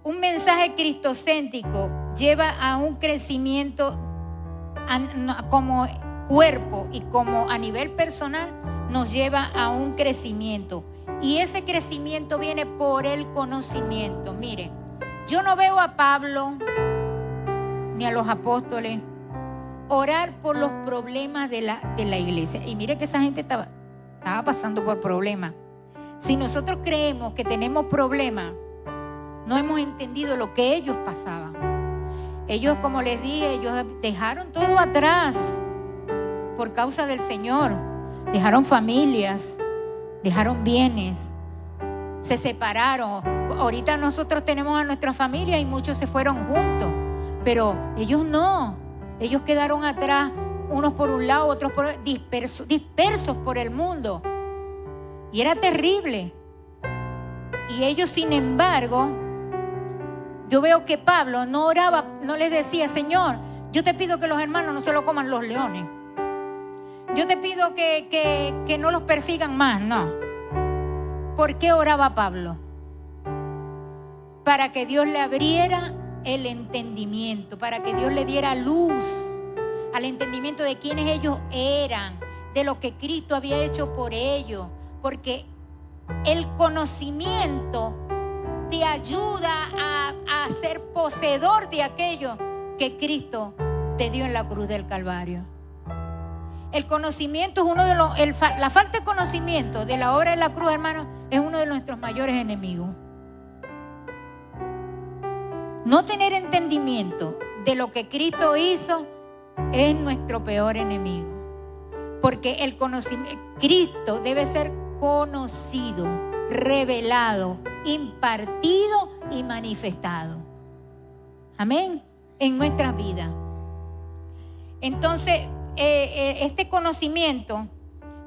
Un mensaje cristocéntrico lleva a un crecimiento como cuerpo y como a nivel personal nos lleva a un crecimiento. Y ese crecimiento viene por el conocimiento. Mire, yo no veo a Pablo ni a los apóstoles orar por los problemas de la iglesia. Y mire que esa gente estaba pasando por problemas. Si nosotros creemos que tenemos problemas, no hemos entendido lo que ellos pasaban. Ellos, como les dije, ellos dejaron todo atrás por causa del Señor. Dejaron familias, dejaron bienes, se separaron. Ahorita nosotros tenemos a nuestra familia y muchos se fueron juntos, pero ellos no. Ellos quedaron atrás, unos por un lado, otros por otro, dispersos por el mundo. Y era terrible. Y ellos, sin embargo, yo veo que Pablo no oraba, no les decía, Señor, yo te pido que los hermanos no se lo coman los leones. Yo te pido que no los persigan más, no. ¿Por qué oraba Pablo? Para que Dios le abriera el entendimiento, para que Dios le diera luz al entendimiento de quiénes ellos eran, de lo que Cristo había hecho por ellos, porque el conocimiento te ayuda a ser poseedor de aquello que Cristo te dio en la cruz del Calvario. El conocimiento es uno de la falta de conocimiento de la obra de la cruz, hermano, es uno de nuestros mayores enemigos. No tener entendimiento de lo que Cristo hizo es nuestro peor enemigo. Porque el conocimiento, Cristo debe ser conocido, revelado, impartido y manifestado. Amén. En nuestras vidas. Entonces, este conocimiento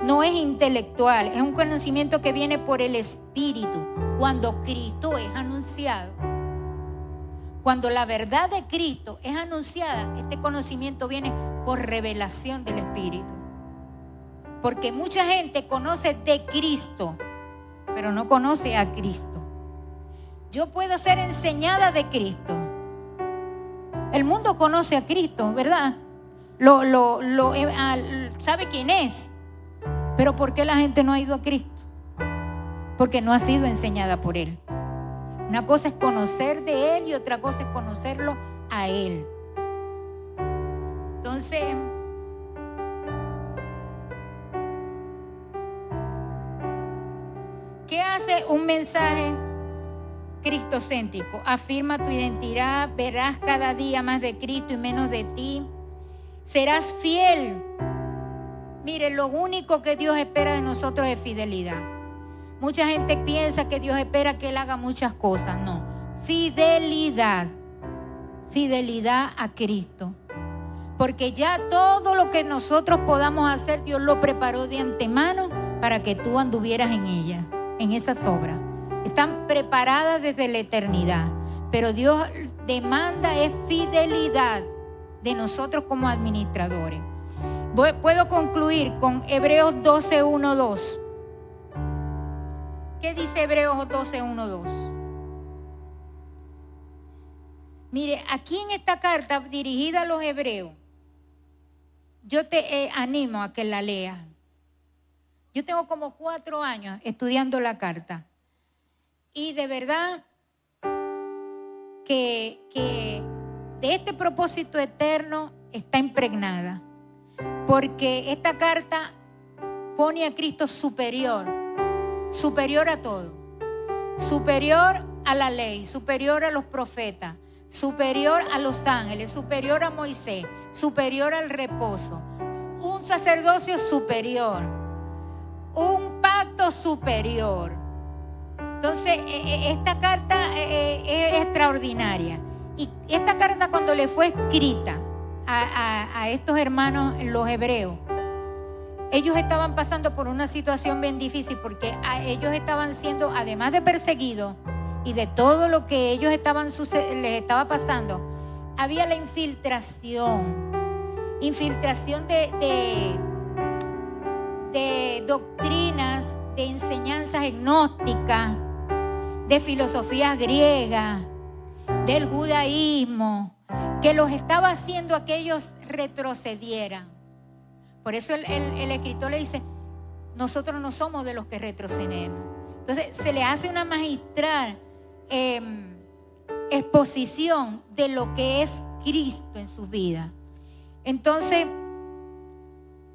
no es intelectual, es un conocimiento que viene por el Espíritu. Cuando Cristo es anunciado, cuando la verdad de Cristo es anunciada, este conocimiento viene por revelación del Espíritu. Porque mucha gente conoce de Cristo, pero no conoce a Cristo. Yo puedo ser enseñada de Cristo. El mundo conoce a Cristo, ¿verdad? Sabe quién es. Pero ¿por qué la gente no ha ido a Cristo? Porque no ha sido enseñada por Él. Una cosa es conocer de Él y otra cosa es conocerlo a Él. Entonces, ¿qué hace un mensaje cristocéntrico. Afirma tu identidad, verás cada día más de Cristo y menos de ti. Serás fiel. Mire, lo único que Dios espera de nosotros es fidelidad. Mucha gente piensa que Dios espera que Él haga muchas cosas. No, fidelidad. Fidelidad a Cristo. Porque ya todo lo que nosotros podamos hacer, Dios lo preparó de antemano para que tú anduvieras en ella, en esas obras. Están preparadas desde la eternidad. Pero Dios demanda es fidelidad de nosotros como administradores. Puedo concluir con Hebreos 12:1-2. ¿Qué dice Hebreos 12:1-2? Mire, aquí en esta carta dirigida a los hebreos, yo te animo a que la leas. Yo tengo como 4 años estudiando la carta. Y de verdad que de este propósito eterno está impregnada. Porque esta carta pone a Cristo superior a todo. Superior a la ley, superior a los profetas, superior a los ángeles, superior a Moisés, superior al reposo. Un sacerdocio superior, un pacto superior. Entonces, esta carta es extraordinaria. Y esta carta, cuando le fue escrita a estos hermanos, los hebreos, ellos estaban pasando por una situación bien difícil porque ellos estaban siendo, además de perseguidos y de todo lo que ellos les estaba pasando, había la infiltración de doctrinas, de enseñanzas gnósticas, de filosofía griega, del judaísmo, que los estaba haciendo a que ellos retrocedieran. Por eso el escritor le dice, nosotros no somos de los que retrocedemos. Entonces se le hace una magistral exposición de lo que es Cristo en sus vidas. Entonces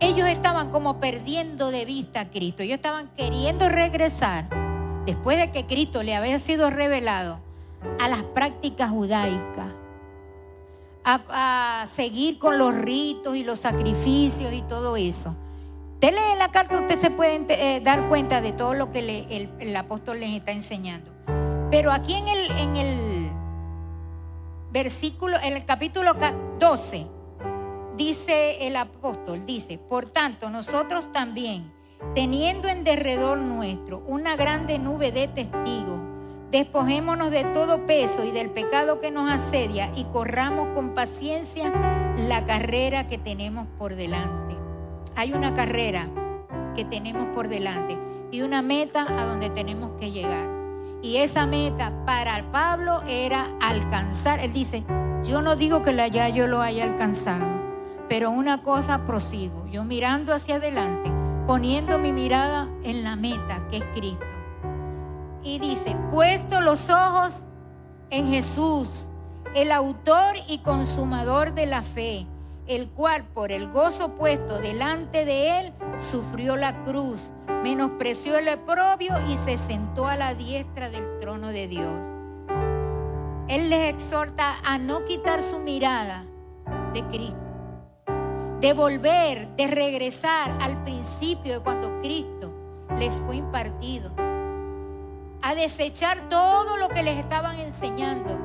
ellos estaban como perdiendo de vista a Cristo. Ellos estaban queriendo regresar, después de que Cristo le había sido revelado, a las prácticas judaicas, a seguir con los ritos y los sacrificios y todo eso. Usted lee la carta, usted se puede dar cuenta de todo lo que el apóstol les está enseñando. Pero aquí en el versículo, en el capítulo 12, dice el apóstol, dice, por tanto, nosotros también, teniendo en derredor nuestro una grande nube de testigos, despojémonos de todo peso y del pecado que nos asedia y corramos con paciencia la carrera que tenemos por delante. Hay una carrera que tenemos por delante y una meta a donde tenemos que llegar. Y esa meta para Pablo era alcanzar. Él dice, yo no digo que ya yo lo haya alcanzado, pero una cosa prosigo, yo mirando hacia adelante, poniendo mi mirada en la meta que es Cristo. Y dice, puesto los ojos en Jesús, el autor y consumador de la fe, el cual por el gozo puesto delante de él sufrió la cruz, menospreció el oprobio y se sentó a la diestra del trono de Dios. Él les exhorta a no quitar su mirada de Cristo, de volver, de regresar al principio de cuando Cristo les fue impartido, a desechar todo lo que les estaban enseñando,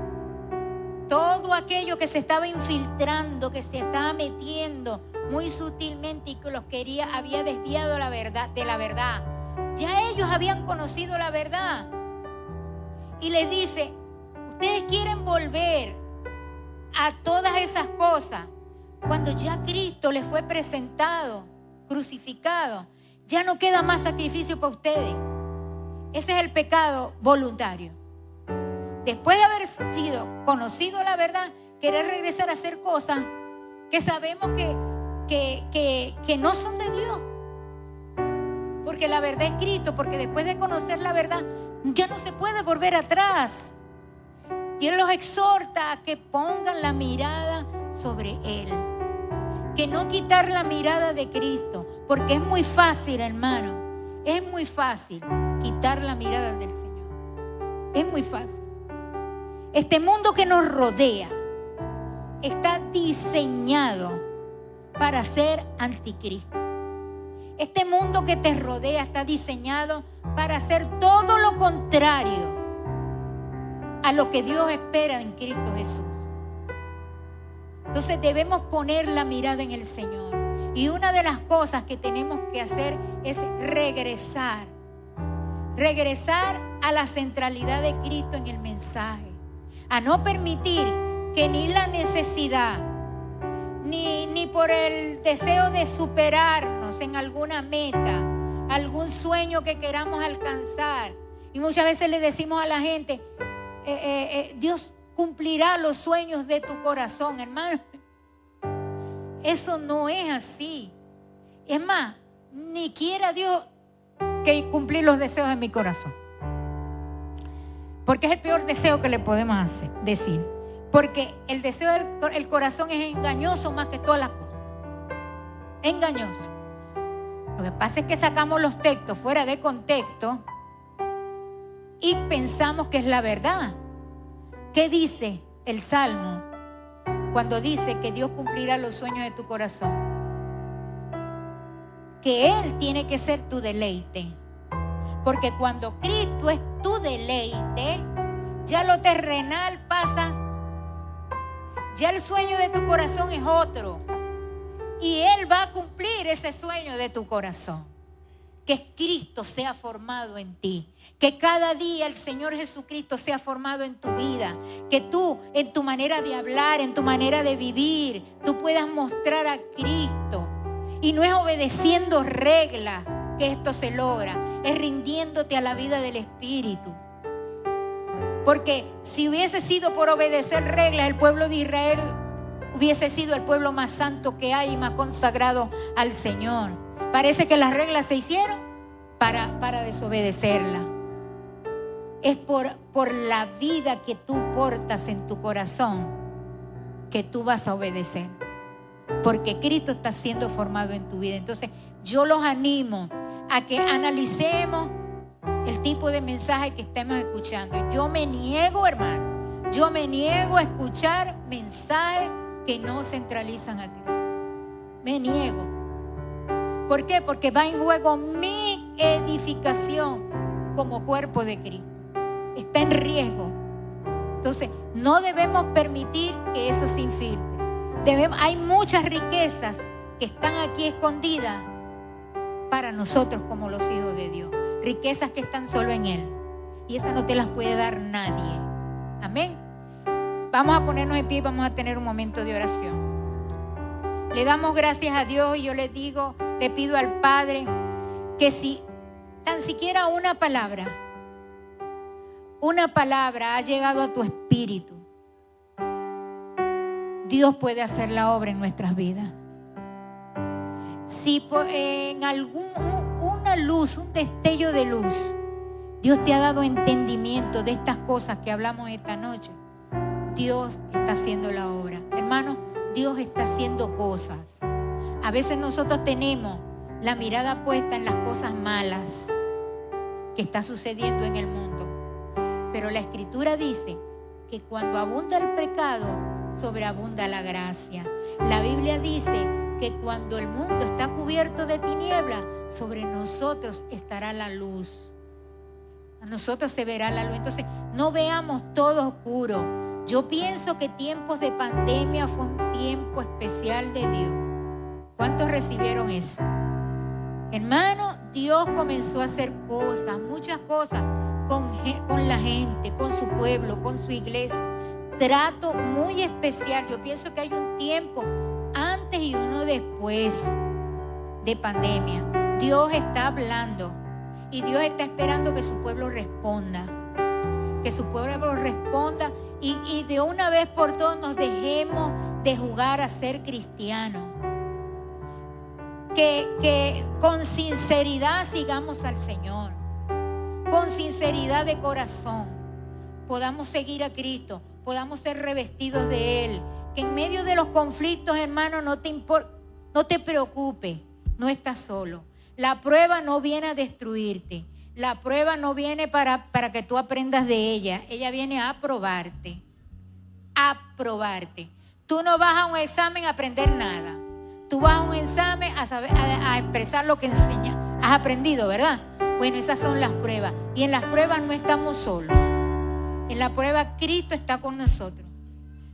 todo aquello que se estaba infiltrando, que se estaba metiendo muy sutilmente y que los había desviado de la verdad. Ya ellos habían conocido la verdad. Y les dice, ustedes quieren volver a todas esas cosas cuando ya Cristo les fue presentado, crucificado. Ya no queda más sacrificio para ustedes. Ese es el pecado voluntario. Después de haber sido conocido la verdad, querer regresar a hacer cosas que sabemos que no son de Dios. Porque la verdad es Cristo, porque después de conocer la verdad, ya no se puede volver atrás. Dios los exhorta a que pongan la mirada sobre Él. Que no quitar la mirada de Cristo, porque es muy fácil, hermano. Es muy fácil quitar la mirada del Señor. Es muy fácil. Este mundo que nos rodea está diseñado para ser anticristo. Este mundo que te rodea está diseñado para hacer todo lo contrario a lo que Dios espera en Cristo Jesús. Entonces debemos poner la mirada en el Señor. Y una de las cosas que tenemos que hacer es regresar a la centralidad de Cristo en el mensaje. A no permitir que ni la necesidad, ni por el deseo de superarnos en alguna meta, algún sueño que queramos alcanzar. Y muchas veces le decimos a la gente, Dios cumplirá los sueños de tu corazón, hermano. Eso no es así. Es más, ni quiera Dios que cumplir los deseos de mi corazón. Porque es el peor deseo que le podemos decir. Porque el deseo del corazón es engañoso más que todas las cosas. Engañoso. Lo que pasa es que sacamos los textos fuera de contexto y pensamos que es la verdad. ¿Qué dice el Salmo cuando dice que Dios cumplirá los sueños de tu corazón? Que Él tiene que ser tu deleite. Porque cuando Cristo es tu deleite, ya lo terrenal pasa. Ya el sueño de tu corazón es otro. Y Él va a cumplir ese sueño de tu corazón. Que Cristo sea formado en ti. Que cada día el Señor Jesucristo sea formado en tu vida. Que tú, en tu manera de hablar, en tu manera de vivir, tú puedas mostrar a Cristo. Y no es obedeciendo reglas que esto se logra. Es rindiéndote a la vida del Espíritu. Porque si hubiese sido por obedecer reglas, el pueblo de Israel hubiese sido el pueblo más santo que hay y más consagrado al Señor. Parece que las reglas se hicieron para desobedecerla. Es por la vida que tú portas en tu corazón que tú vas a obedecer. Porque Cristo está siendo formado en tu vida. Entonces yo los animo a que analicemos el tipo de mensaje que estemos escuchando. Yo me niego, hermano. Yo me niego a escuchar mensajes que no centralizan a Cristo. Me niego. ¿Por qué? Porque va en juego mi edificación como cuerpo de Cristo. Está en riesgo. Entonces, no debemos permitir que eso se infiltre. Hay muchas riquezas que están aquí escondidas para nosotros como los hijos de Dios. Riquezas que están solo en Él. Y esas no te las puede dar nadie. Amén. Vamos a ponernos de pie y vamos a tener un momento de oración. Le damos gracias a Dios y yo le pido al Padre que si tan siquiera una palabra ha llegado a tu espíritu, Dios puede hacer la obra en nuestras vidas. Si en una luz, un destello de luz, Dios te ha dado entendimiento de estas cosas que hablamos esta noche, Dios está haciendo la obra. Hermano, Dios está haciendo cosas. A veces nosotros tenemos la mirada puesta en las cosas malas que está sucediendo en el mundo. Pero la Escritura dice que cuando abunda el pecado, sobreabunda la gracia. La Biblia dice que cuando el mundo está cubierto de tinieblas, sobre nosotros estará la luz. A nosotros se verá la luz. Entonces, no veamos todo oscuro. Yo pienso que tiempos de pandemia fue un tiempo especial de Dios. ¿Cuántos recibieron eso? Hermano, Dios comenzó a hacer cosas, muchas cosas con la gente, con su pueblo, con su iglesia. Trato muy especial. Yo pienso que hay un tiempo antes y uno después de pandemia. Dios está hablando y Dios está esperando que su pueblo responda. Que su pueblo responda y de una vez por todas nos dejemos de jugar a ser cristianos. Que con sinceridad sigamos al Señor. Con sinceridad de corazón podamos seguir a Cristo, podamos ser revestidos de Él. Que en medio de los conflictos, hermano, no te preocupes, no estás solo. La prueba no viene a destruirte, La prueba no viene para que tú aprendas de ella. Ella viene a probarte. A probarte. Tú no vas a un examen a aprender nada. Tú vas a un examen a expresar lo que enseñas. Has aprendido, ¿verdad? Bueno, esas son las pruebas. Y en las pruebas no estamos solos. En la prueba Cristo está con nosotros.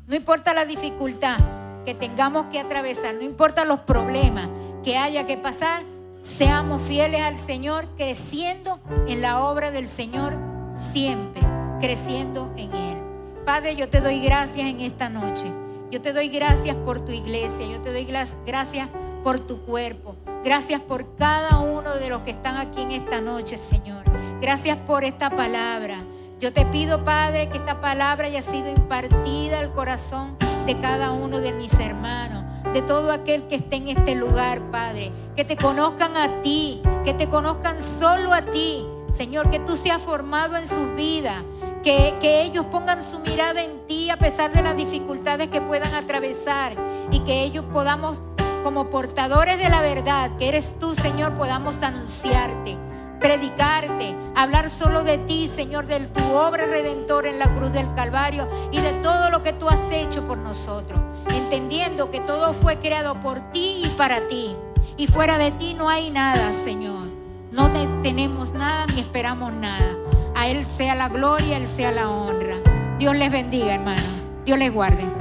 No importa la dificultad que tengamos que atravesar, no importa los problemas que haya que pasar, seamos fieles al Señor, creciendo en la obra del Señor, siempre creciendo en Él. Padre, yo te doy gracias en esta noche. Yo te doy gracias por tu iglesia. Yo te doy gracias por tu cuerpo. Gracias por cada uno de los que están aquí en esta noche, Señor. Gracias por esta palabra. Yo te pido, Padre, que esta palabra haya sido impartida al corazón de cada uno de mis hermanos, de todo aquel que esté en este lugar, Padre. Que te conozcan a ti, que te conozcan solo a ti, Señor, que tú seas formado en su vida. Que ellos pongan su mirada en ti a pesar de las dificultades que puedan atravesar, y que ellos podamos, como portadores de la verdad que eres tú, Señor, podamos anunciarte, predicarte, hablar solo de ti, Señor, de tu obra redentora en la cruz del Calvario y de todo lo que tú has hecho por nosotros, entendiendo que todo fue creado por ti y para ti, y fuera de ti no hay nada, Señor. No tenemos nada ni esperamos nada. A Él sea la gloria, a Él sea la honra. Dios les bendiga, hermano. Dios les guarde.